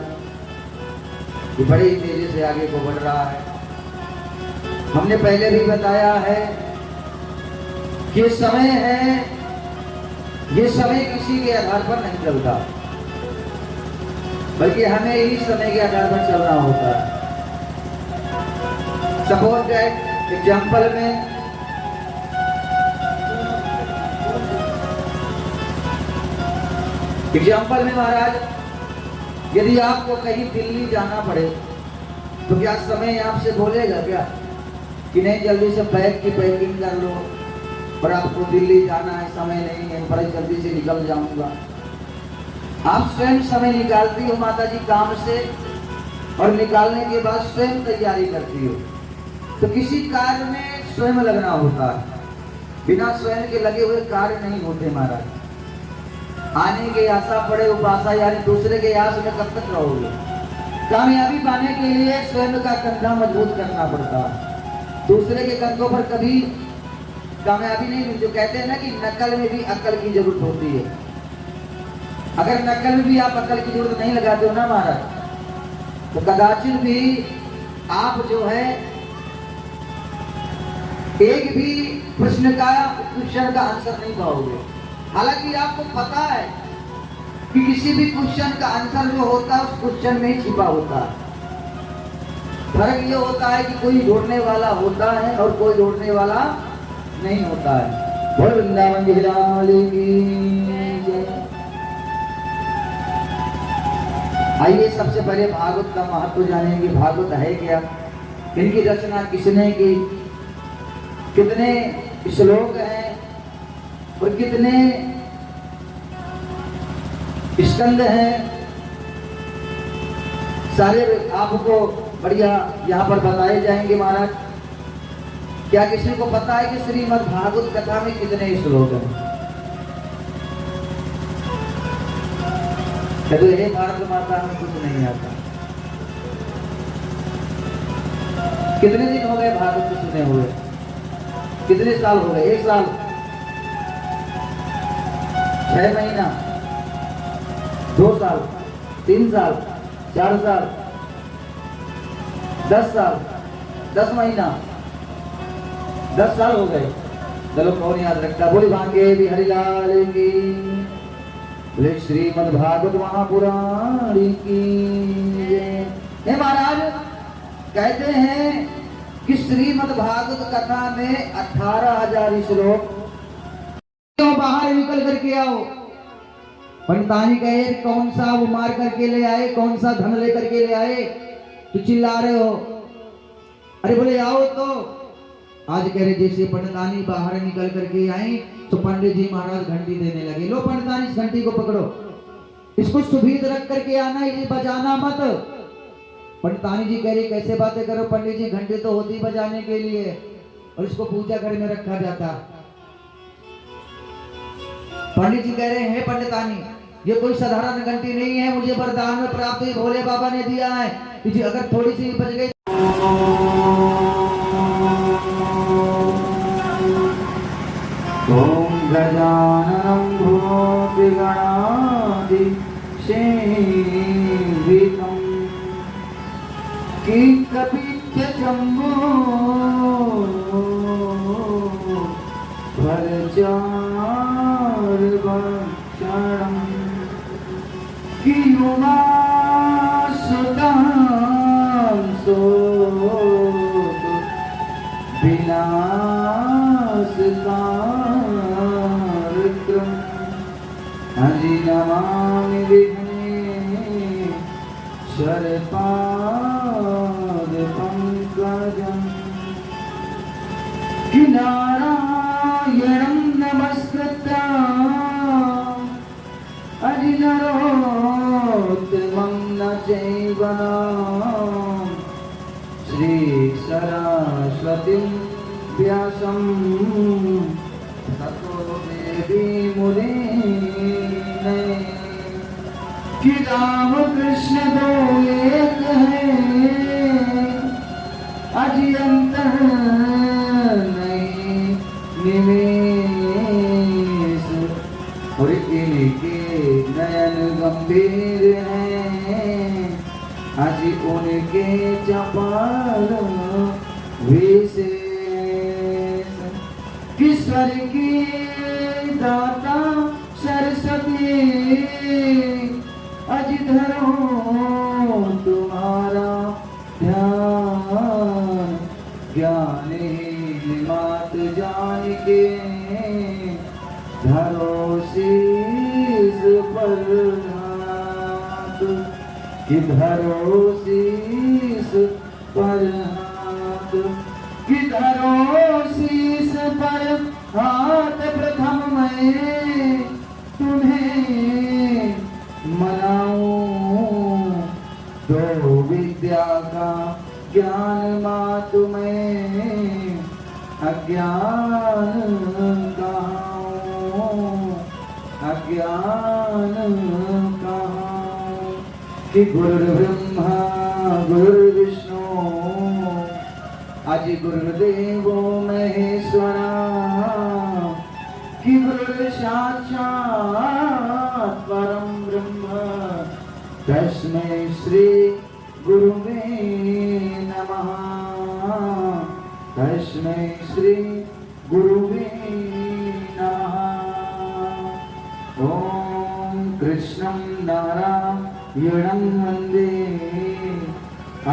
ये बड़ी तेजी से आगे को बढ़ रहा है। हमने पहले भी बताया है कि ये समय है, ये समय किसी के आधार पर नहीं चलता, बल्कि हमें ही समय के आधार पर चलना होता है। सपोज दैट एग्जाम्पल में महाराज, यदि आपको कहीं दिल्ली जाना पड़े तो क्या समय आपसे बोलेगा क्या कि नहीं जल्दी से बैग की पैकिंग कर लो और आपको दिल्ली जाना है, समय नहीं है, बड़ी जल्दी से निकल जाऊंगा। आप स्वयं समय निकालती हो माता जी काम से, और निकालने के बाद स्वयं तैयारी करती हो। तो किसी कार्य में स्वयं लगना होता है, बिना स्वयं के लगे हुए कार्य नहीं होते महाराज। आने की आशा पड़े उपासा, यानी दूसरे के आस में कब तक रहोगे। कामयाबी पाने के लिए स्वयं का कंधा मजबूत करना पड़ता है, दूसरे के कंधों पर कभी कामयाबी नहीं मिलती। कहते हैं ना कि नकल में भी अकल की जरूरत होती है। अगर नकल में भी आप अकल की जरूरत नहीं लगाते हो ना महाराज, तो कदाचित भी आप जो है एक भी प्रश्न का क्वेश्चन का आंसर नहीं पाओगे। हालांकि आपको पता है कि किसी भी क्वेश्चन का आंसर जो होता है उस क्वेश्चन में ही छिपा होता है। फर्क ये होता है कि कोई ढूंढने वाला होता है और कोई ढूंढने वाला नहीं होता है। बोल वृंदावन बिहारी की जय। आइए सबसे पहले भागवत का महत्व जानेंगे। भागवत है क्या, इनकी रचना किसने की, कितने श्लोक हैं और कितने स्कंद है, सारे आपको बढ़िया यहाँ पर बताए जाएंगे महाराज। क्या किसी को पता है कि श्रीमद् भागवत कथा में कितने श्लोक हैं? तो हे भारत माता में कुछ नहीं आता। कितने दिन हो गए भागवत को सुने हुए? कितने साल हो गए? 1 साल, 6 महीना, 2 साल, 3 साल, 4 साल, 10 साल, 10 महीना, 10 साल हो गए। चलो कौन याद रखता? बोली भांगे बिहारी लाल की, बोले श्रीमद् भागवत महापुराण की जय। हे महाराज, कहते हैं कि श्रीमद् भागवत कथा में 18,000 श्लोक। क्यों बाहर निकल करके आओ? पंडितानी कहे कौन सा वो मार करके ले आए, कौन सा धन लेकर के ले आए, तो चिल्ला रहे हो। अरे बोले आओ तो। आज कह रहे जैसे पंडितानी बाहर निकल करके आई तो पंडित जी महाराज घंटी देने लगे। लो पंडितानी इस घंटी को पकड़ो, इसको सुभीत रख करके आना, ये बजाना मत। पंडितानी जी कह रही कैसे बातें करो पंडित जी, घंटे तो होती बजाने के लिए और इसको पूजा घर में रखा जाता। पंडित जी कह रहे हैं पंडितानी, ये कोई साधारण घंटी नहीं है, मुझे वरदान में प्राप्त भोले बाबा ने दिया है कि अगर थोड़ी सी बज गई। ओम गजाननं भूतिगणाधिसेवितं कीटपित्तजम्बो फलचारुभक्षणं कियुमासुतां विनाशकारकम् नमामि विघ्नेश्वरपादपङ्कजम् कि नारायणं नमस्कृत्य अजिनरोत्तमं न चैव श्री सरस्वतीं व्यासं ततो देवी मुनीन् कि राम कृष्ण दो एक है, अजी अंतर नहीं निवेश, और इनके नयन गंभीर हैं, अजी उनके चपल विशेष। किस्वर की दाता सरस्वती अज धरो तुम्हारा ध्यान, ज्ञानी मात जान के धरो शीस पर हाथ, कि धरो शीस पर हाथ, कि धरो शीस पर हाथ। प्रथम मैं तुम्हें मनाऊं, दो विद्या का ज्ञान मातु में अज्ञान कहाऊं, अज्ञान कहाऊं। कि गुरुर्ब्रह्मा गुरुर्विष्णु आदि गुरुर्देवो महेश्वरा, कि गुरुर्साक्षात् परं ब्रह्म तस्मै श्री गुरुवे नमः, तस्मै श्री गुरुवे नमः। ओम कृष्णं नारायणं वन्दे,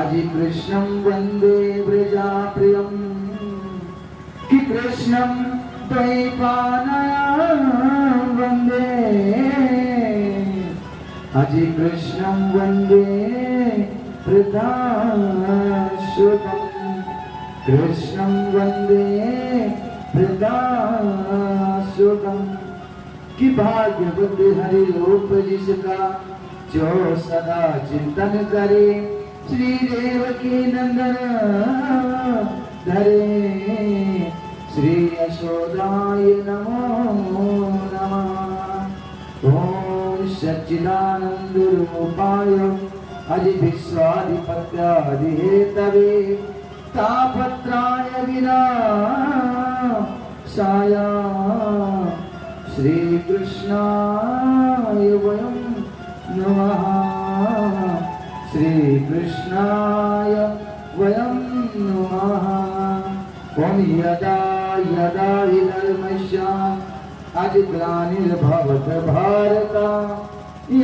अजि कृष्णं वन्दे व्रजाप्रियं, कि कृष्णं द्वैपायनं वन्दे, अजि कृष्णं वन्दे वृन्दाश्रुतं, कृष्णं वन्दे वृन्दाश्रुतं। कि भाग्यवत हरि रूप जिसका जो सदा चिंतन करे श्री देवकी नंदन धरे श्री यशोदाय नमो नमः। ओम सच्चिदानंद रूपाय अजि विश्वाधिपत्यादि हेतवे तापत्राय विनाशाय श्री कृष्णाय वयं नमः। श्री कृष्णाय वयं नमः। ओम यदा यदा हि धर्मस्य अग्लानिर्भवत भारत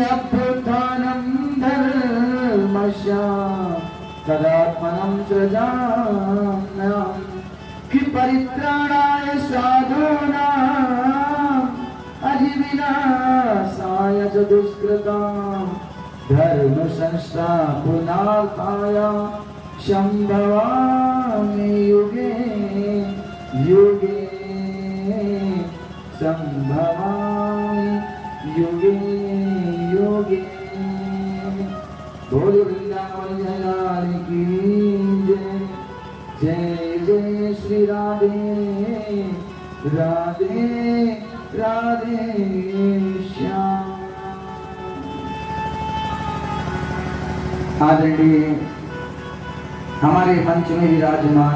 अभ्युत्थानं धर्मस्य तदात्मनं सृजाम्यहम्। कि परित्राणाय साधूनां अभिविनाशाय च दुष्कृतां धर्म संस्थापनार्थाय संभवामि युगे युगे संभवामि युगे युगे। बोलो वृंदावन जय लाल की जय। जय जय श्री राधे राधे राधे श्याम। आदरणीय हमारे मंच में विराजमान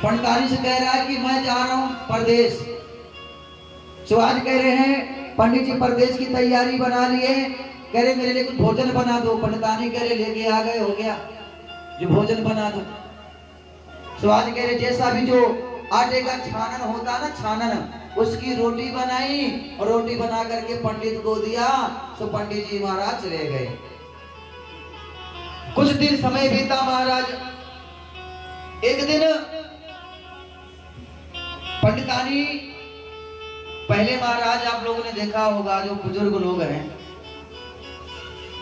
पंडितानी से कह रहा है कि मैं जा रहा हूं परदेश। तो आज कह रहे हैं पंडित जी परदेश की तैयारी बना लिए, कह रहे मेरे लिए कुछ भोजन बना दो। पंडितानी कह रहे लेके आ गए, हो गया जो भोजन बना दो। तो आज कह रहे जैसा भी जो आटे का छानन होता है ना, छानन, उसकी रोटी बनाई और रोटी बना करके पंडित को दिया। तो पंडित जी महाराज चले गए। कुछ दिन समय बीता महाराज। एक दिन पंडितानी, पहले महाराज आप लोगों ने देखा होगा, जो बुजुर्ग लोग हैं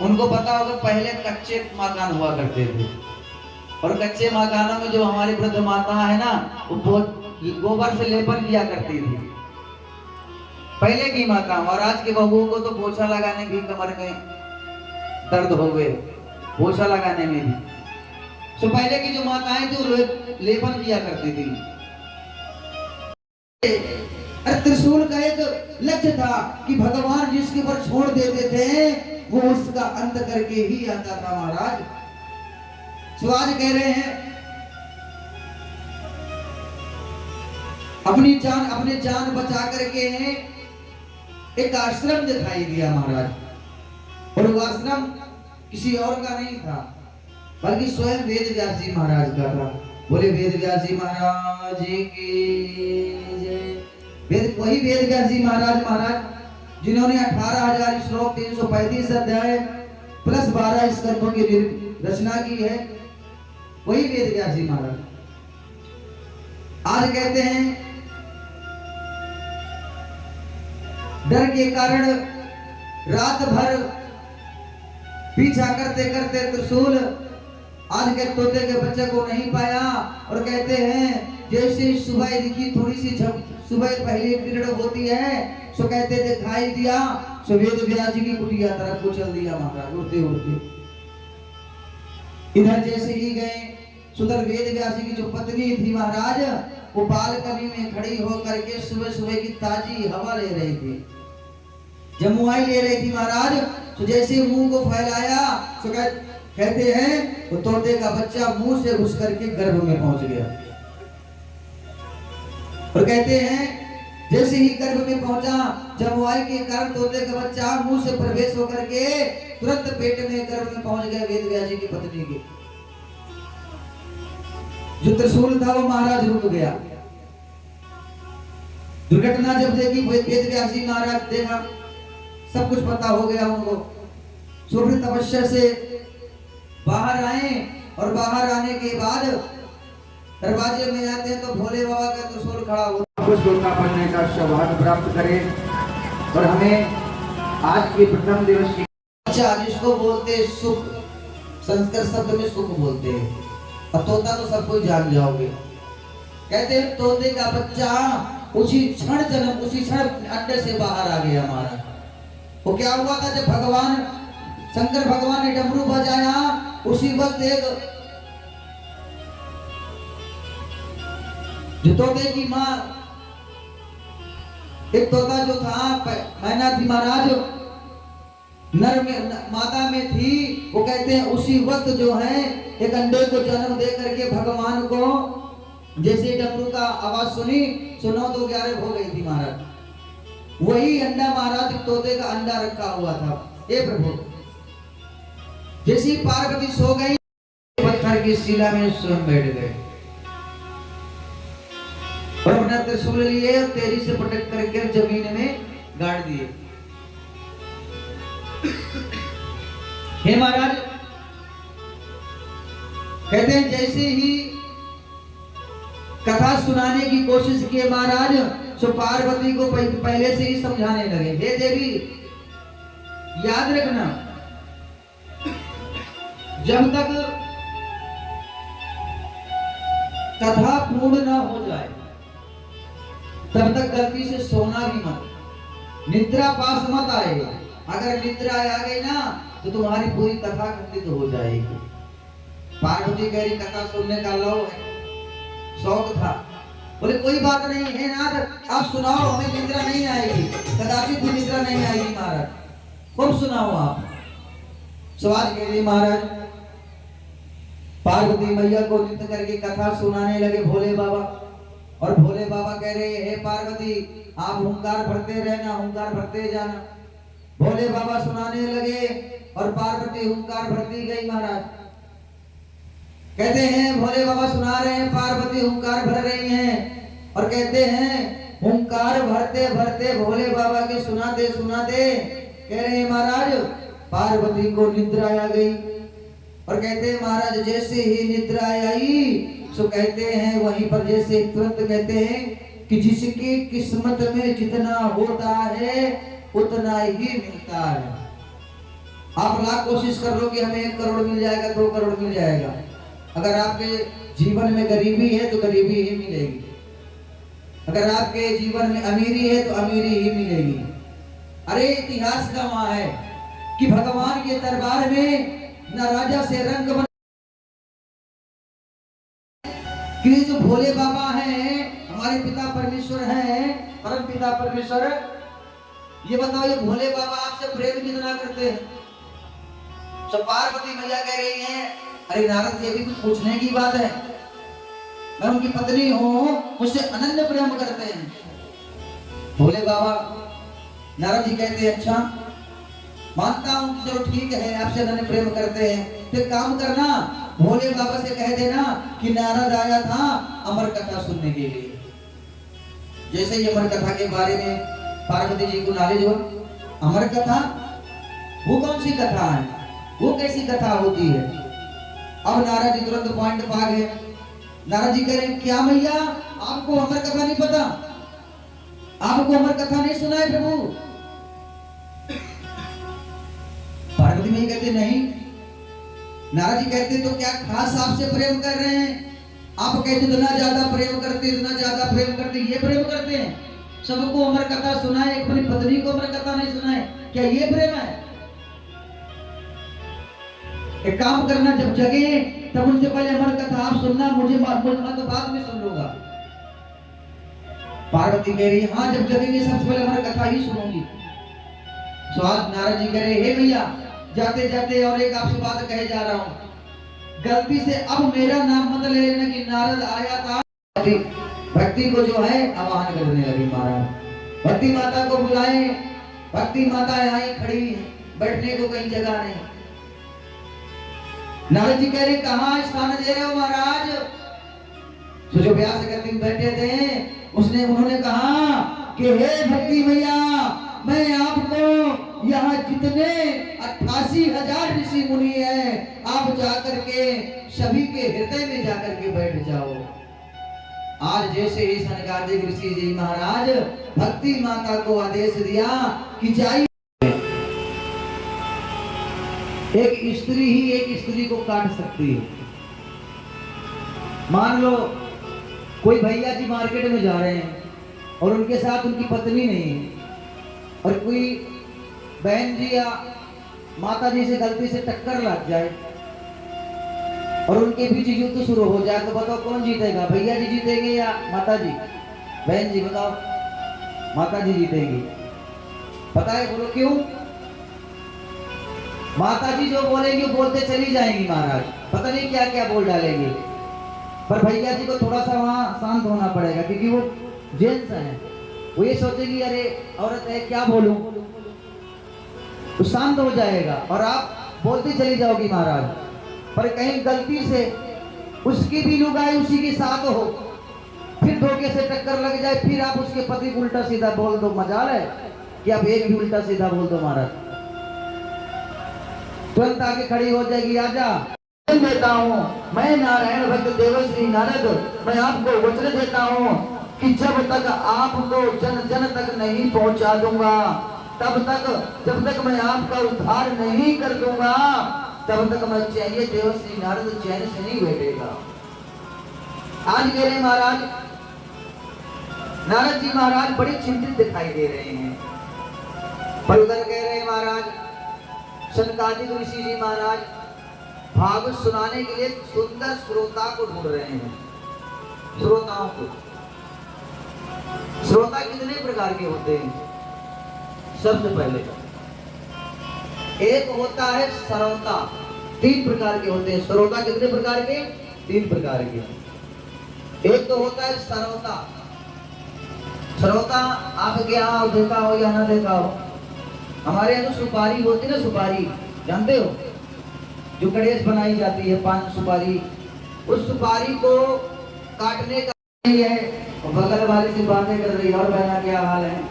उनको पता होगा, पहले कच्चे मकान हुआ करते थे और कच्चे मकानों में जो हमारी वृद्ध माता है ना, वो गोबर से लेपन किया करती थी। पहले की माता, और आज के बहुओं को तो पोछा लगाने की कमर में दर्द हो गए, पोछा लगाने में भी। तो पहले की जो माताएं थी वो लेपन किया करती थी। त्रिशूल का एक लक्ष्य था कि भगवान जिसके ऊपर छोड़ देते थे वो उसका अंत करके ही आता था महाराज। स्वाज कह रहे हैं अपनी जान बचा करके एक आश्रम दिखाई दिया महाराज। और वो आश्रम किसी और का नहीं था, बल्कि स्वयं वेद व्यास जी महाराज का था। बोले वेद व्यास जी महाराज की जय। वही वेद व्यास जी महाराज जिन्होंने 18,000 श्लोक 335 अध्याय प्लस 12 स्कंदों की रचना की है, वही वेद व्यास जी महाराज। आज कहते हैं डर के कारण रात भर पीछा करते करते त्रिशूल आज के तोते के बच्चे को नहीं पाया। और कहते हैं जैसे सुबह दिखी, थोड़ी सी सुबह पहली किरण होती है, सो कहते दिखाई दिया, सो वेद व्यास जी की कुटिया तरफ को चल दिया महाराज उड़ते उड़ते। इधर जैसे ही गए सुंदर वेद व्यास जी की जो पत्नी थी महाराज, वो बालकनी में खड़ी होकर के सुबह सुबह की ताजी हवा ले रही थी, जमुआई ले रही थी महाराज। तो जैसे मुंह को फैलाया तो कहते हैं वो तोते का बच्चा मुंह से घुस करके गर्भ में पहुंच गया। और कहते हैं जैसे ही गर्भ में पहुंचा, जमुआई के कारण तोते का बच्चा मुंह से प्रवेश होकर के तुरंत पेट में गर्भ में पहुंच गया वेद व्यास जी की पत्नी के। जो त्रिशूल था वो महाराज रुक गया। दुर्घटना जब देखी वेद व्यास जी महाराज, देखा सब कुछ पता हो गया उनको। सो फिर तपस्या से बाहर आए और बाहर आने के बाद दरवाजे में आते हैं तो भोले बाबा का त्रिशूल खड़ा होता। कुछ लोका बनने का सौभाग्य प्राप्त करें और हमें आज के प्रथम दिवस की अच्छा, जिसको बोलते सुख, संस्कृत शब्द में सुख बोलते हैं, और तोता तो सबको जान जाओगे। कहते हैं तोते का बच्चा उसी क्षण जन्म, उसी क्षण अंडे से बाहर आ गया हमारा। वो क्या हुआ था, जब भगवान शंकर भगवान ने डमरू बजाया, उसी वक्त एक जो तोते की माँ, एक तोता जो था मैना थी महाराज, नर में माता में थी, वो कहते हैं उसी वक्त जो है एक अंडे को जन्म दे करके भगवान को जैसे डमरू का आवाज सुनी, 9 तो 11 हो गई थी महाराज। वही अंडा महाराज तोते का अंडा रखा हुआ था। हे प्रभु, जैसी पार्वती सो गई, पत्थर की शिला में स्वयं बैठ गए और अपना त्रिशूल लिए और तेजी से पटक करके जमीन में गाड़ दिए। हे महाराज, कहते हैं जैसे ही कथा सुनाने की कोशिश किए महाराज, सो पार्वती को पहले से ही समझाने लगे, हे देवी याद रखना, जब तक कथा पूर्ण ना हो जाए तब तक गलती से सोना भी मत, निद्रा पास मत आए। अगर निद्रा आ गई ना तो तुम्हारी पूरी कथा खंडित हो जाएगी। पार्वती कह रही कथा सुनने का लो शौक था, बोले कोई बात नहीं है नाथ, आप सुनाओ, हमें निद्रा नहीं आएगी, कदाचित भी निद्रा नहीं आएगी महाराज, खूब सुनाओ आप। सवाल कह रही महाराज, पार्वती मैया को नृत्य करके कथा सुनाने लगे भोले बाबा, और भोले बाबा कह रहे हे पार्वती आप हुंकार भरते रहना, हुंकार भरते जाना। भोले बाबा सुनाने लगे और पार्वती हुंकार भरती गई महाराज। कहते हैं भोले बाबा सुना रहे हैं, पार्वती हुंकार भर रही हैं और कहते हैं हुंकार भरते भरते भोले बाबा के सुनाते सुनाते कह रहे हैं महाराज पार्वती को निद्रा आ गई। और कहते हैं महाराज जैसे ही निद्रा आई सो कहते हैं वहीं पर जैसे तुरंत कहते हैं कि जिसकी किस्मत में जितना होता है उतना ही मिलता है। आप लाख कोशिश कर लो कि हमें 1 करोड़ मिल जाएगा, 2 करोड़ मिल जाएगा, अगर आपके जीवन में गरीबी है तो गरीबी ही मिलेगी, अगर आपके जीवन में अमीरी है तो अमीरी ही मिलेगी। अरे इतिहास का वहां है कि भगवान के दरबार में न राजा से रंग बन कि जो भोले बाबा हैं हमारे पिता परमेश्वर हैं, परम पिता परमेश्वर, ये बताओ ये भोले बाबा आपसे प्रेम कितना करते हैं। सब पार्वती मैया कह रही हैं अरे नारद जी भी कुछ पूछने की बात है, मैं उनकी पत्नी हूँ, मुझसे अनन्य प्रेम करते हैं। भोले बाबा नारद जी कहते हैं अच्छा मानता हूँ, चलो ठीक है आपसे अनन्य प्रेम करते हैं, फिर काम करना भोले बाबा से कह देना कि नारद आया था अमर कथा सुनने के लिए। जैसे ही अमर कथा के बारे में पार्वती जी को नॉलेज हो, अमर कथा वो कौन सी कथा है, वो कैसी कथा होती है। अब नारद जी तुरंत पॉइंट पा गए। नारद जी कह रहे हैं क्या मैया आपको अमर कथा नहीं पता, आपको अमर कथा नहीं सुना है प्रभु। पार्वती मैया कहते नहीं। नारद जी कहते तो क्या खास आपसे प्रेम कर रहे हैं, आप कहते इतना ज्यादा प्रेम करते, इतना ज्यादा प्रेम करते, ये प्रेम करते हैं, सबको अमर कथा सुनाए, एक अपनी पत्नी को अमर कथा नहीं सुनाए, क्या ये प्रेम है। एक काम करना, जब जगे तब उनसे पहले अमर कथा आप सुनना, मुझे मैं तो बाद में सुन लूंगा। पार्वती कह रही हाँ जब जगेंगे सबसे पहले अमर कथा ही सुनूंगी। स्वाद नारद जी कह रहे हे भैया जाते जाते और एक आपसे बात कहे जा रहा हूँ, गलती से अब मेरा नाम मत ले लेना कि नारद आया था। भक्ति को जो है आवाहन करने लगी महाराज, भक्ति माता को बुलाए, भक्ति माता यहाँ खड़ी है, बैठने को कहीं जगह नहीं। नारद जी कह रहे कहाँ स्थान दे रहे हो महाराज? तो जो व्यास करते बैठे थे उन्होंने कहा कि हे भक्ति मैया, मैं आपको यहाँ जितने 88,000 ऋषि मुनि हैं, आप जाकर के सभी के हृदय में जाकर के बैठ जाओ। आज जैसे ही सनकादिक ऋषि जी महाराज भक्ति माता को आदेश दिया कि जाइए, एक स्त्री ही एक स्त्री को काट सकती है। मान लो कोई भैया जी मार्केट में जा रहे हैं और उनके साथ उनकी पत्नी नहीं है, और कोई बहन जी या माता जी से गलती से टक्कर लग जाए और उनके बीच युद्ध शुरू हो जाए, तो बताओ कौन जीतेगा? भैया जी जीतेंगे या माता जी? बहन जी बताओ। माता जी जीतेंगी। पता है बोलो क्यों? माता जी जो बोलेंगे बोलते चली जाएंगी महाराज, पता नहीं क्या क्या बोल डालेंगे, पर भैया जी को थोड़ा सा वहाँ शांत होना पड़ेगा, क्योंकि वो जेंट्स हैं, वो ये सोचेगी अरे औरत है क्या बोलूं, तो शांत हो जाएगा और आप बोलती चली जाओगी महाराज। पर कहीं गलती से उसकी भी लुगाई उसी के साथ हो, फिर धोखे से टक्कर लग जाए, फिर आप उसके पति को उल्टा सीधा बोल दो, मजाल है कि आप एक भी उल्टा सीधा बोल दो महाराज, तुरंत आगे खड़ी हो जाएगी, आजा देता हूँ मैं नारायण भक्त देवश्री नारद, मैं आपको वचन देता हूँ कि जब तक आपको जन जन तक नहीं पहुंचा दूंगा, तब तक जब तक मैं आपका उद्धार नहीं कर दूंगा, तब तक मैं चाहिए देवश्री नारद चैन से नहीं बैठेगा। आज कह रहे महाराज, नारद जी महाराज बड़े चिंतित दिखाई दे रहे हैं। पर उधर कह रहे महाराज, सनकादिक ऋषि जी महाराज भागवत सुनाने के लिए सुंदर श्रोता को ढूंढ रहे हैं। श्रोताओं को, श्रोता कितने प्रकार के होते हैं? सबसे पहले एक होता है श्रोता, 3 प्रकार के होते हैं। श्रोता कितने प्रकार के? 3 प्रकार के। एक तो होता है श्रोता। श्रोता आपके यहाँ देखा हो या ना देखा हो, हमारे यहाँ तो सुपारी होती है ना, सुपारी जानते हो, जो गणेश बनाई जाती है, पान सुपारी, उस सुपारी को काटने का नहीं है, बगल वाले से बातें कर रही है और बहना क्या हाल है,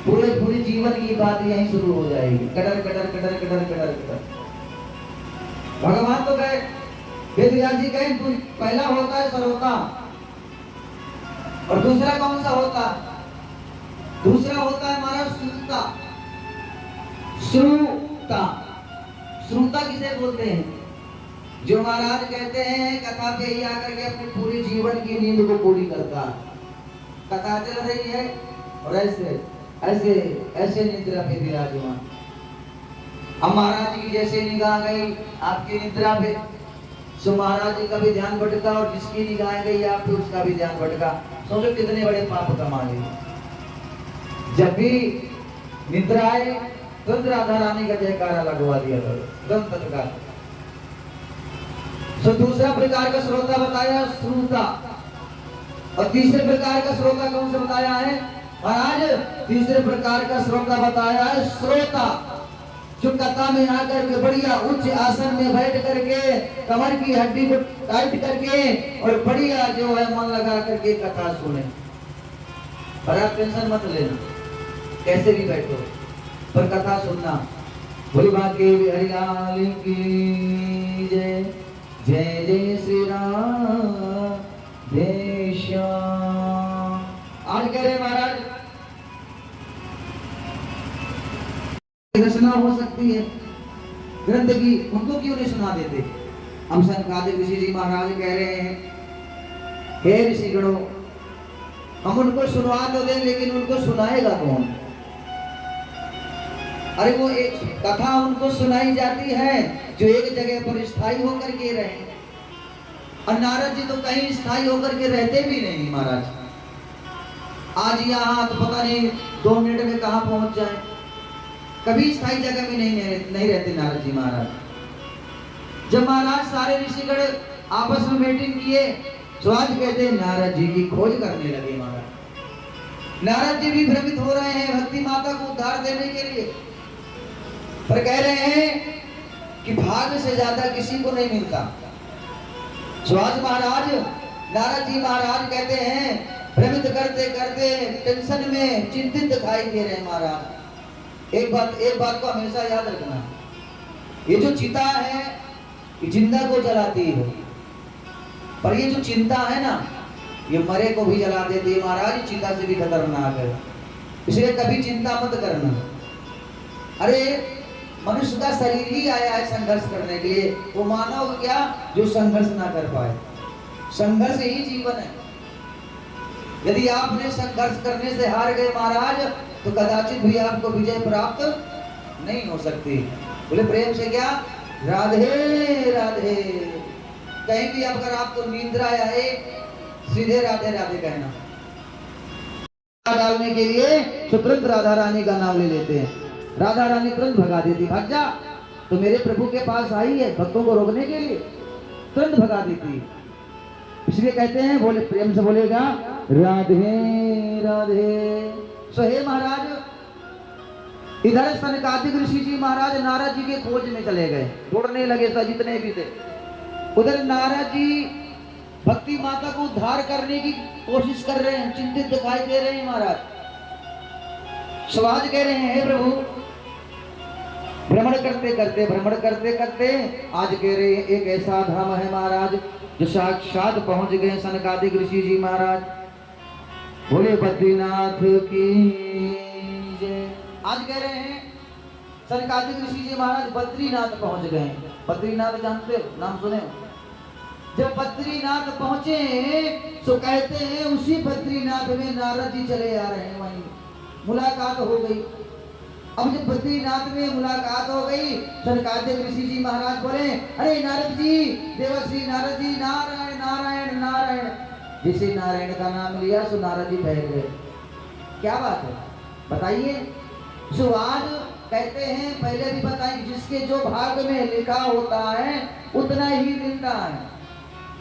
पूरे जीवन की बात यहीं शुरू हो जाएगी, cutter cutter cutter cutter cutter cutter. भगवान तो कहे, वेदव्यास जी कहे, पहला होता है श्रोता, और दूसरा कौन सा होता? दूसरा होता है हमारा श्रुता। श्रुता, श्रुता किसे बोलते हैं? जो महाराज कहते हैं कथा पे ही आकर के अपने पूरे जीवन की नींद को पूरी करता, कथा चल रही है और ऐसे ऐसे ऐसे निद्रा पे विराजमान। अब महाराज की जैसे निगाह गई आपकी निद्रा पे, सो महाराज जी का भी ध्यान भटका, और जिसकी निगाह गई आप पे उसका भी ध्यान भटका। सोचो कितने बड़े पाप कमा लिए। जब भी निद्रा आए तुरंत राधा रानी का जयकारा लगवा दिया तुरंत तत्काल। सो दूसरा प्रकार का श्रोता बताया श्रुता, और तीसरे प्रकार का श्रोता कौन सा बताया है महाराज? तीसरे प्रकार का श्रोता बताया है श्रोता, जो कथा में आकर के बढ़िया उच्च आसन में बैठ करके कमर की हड्डी को टाइट करके और बढ़िया जो है मन लगा करके कथा सुने। पर आप टेंशन मत लेना, कैसे भी बैठो पर कथा सुनना। बोली बाकी हरियाली की जय, जय जय श्री राम जय श्याम। आज कह रहे महाराज रचना हो सकती है ग्रंथ की, उनको क्यों नहीं सुना देते? हम सनकादिक ऋषि जी महाराज कह रहे हैं, हे ऋषिगणों, हम उनको सुनवा तो दें, लेकिन उनको सुनाएगा कौन? अरे वो एक कथा उनको सुनाई जाती है जो एक जगह पर स्थायी होकर के रहे, और नारद जी तो कहीं स्थायी होकर के रहते भी नहीं महाराज। आज यहाँ तो पता नहीं 2 मिनट में कहाँ पहुंच जाए, कभी स्थायी जगह में नहीं रहते नारद जी महाराज। जब महाराज सारे ऋषिगण आपस में मीटिंग किए, स्वाद कहते हैं नारद जी की खोज करने लगे महाराज। नारद जी भी भ्रमित हो रहे हैं भक्ति माता को उद्धार देने के लिए, पर कह रहे हैं कि भाग्य से ज्यादा किसी को नहीं मिलता। स्वाद महाराज, नारद जी महाराज कहते हैं भ्रमित करते करते टेंशन में चिंतित दिखाई दे रहे हैं महाराज। एक बात को हमेशा याद रखना, ये जो चिता है ये जिंदा को जलाती है, पर ये जो चिंता है ना ये मरे को भी जला देती है महाराज। चिता से भी खतरनाक है, इसलिए कभी चिंता मत करना। अरे मनुष्य का शरीर ही आया है संघर्ष करने के लिए, वो मानव क्या जो संघर्ष ना कर पाए। संघर्ष ही जीवन है। यदि आपने संघर्ष करने से हार गए महाराज तो कदाचित भी आपको विजय प्राप्त नहीं हो सकती। बोले प्रेम से क्या राधे राधे। कहीं भी अगर आपको निंद्रा आए सीधे राधे राधे कहना। डालने के लिए तुरंत राधा रानी का नाम ले लेते हैं, राधा रानी तुरंत भगा देती, भाग जा तो मेरे प्रभु के पास आई है भक्तों को रोकने के लिए, तुरंत भगा देती। इसलिए कहते हैं, बोले प्रेम से बोलेगा राधे राधे। सो हे महाराज, इधर सनकादिक ऋषि जी महाराज नारद जी के खोज में चले गए, ढूंढने लगे सब जितने भी थे। उधर नारद जी भक्ति माता को उद्धार करने की कोशिश कर रहे हैं, चिंतित दिखाई दे रहे हैं महाराज। स्वाद कह रहे हैं हे प्रभु, भ्रमण करते करते आज कह रहे हैं एक ऐसा धाम है महाराज जो साक्षात पहुंच गए सनकादिक ऋषि जी महाराज। बोले बद्रीनाथ की जय। आज कह रहे हैं सनकादिक ऋषि जी महाराज बद्रीनाथ पहुंच गए। बद्रीनाथ जानते हो, नाम सुने हो? जब बद्रीनाथ पहुंचे तो कहते हैं उसी बद्रीनाथ में नारद जी चले आ रहे हैं, वहीं मुलाकात हो गई। अब जब बद्रीनाथ में मुलाकात हो गई, सनकादिक ऋषि जी महाराज बोले अरे नारद जी, देवर्षि नारद जी, नारायण नारायण नारायण। जिसे नारायण का नाम लिया सो नारद जी ठहर गए। क्या बात है बताइए। सो आज कहते हैं, पहले भी बताएं, जिसके जो भाग में लिखा होता है उतना ही मिलता है।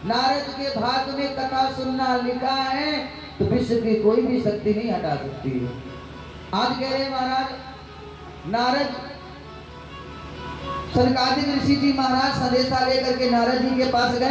नारद के भाग में कथा सुनना लिखा है तो विश्व की कोई भी शक्ति नहीं हटा सकती है। आज कह रहे महाराज नारद सनकादिक ऋषि जी महाराज संदेशा लेकर के नारद जी के पास गए।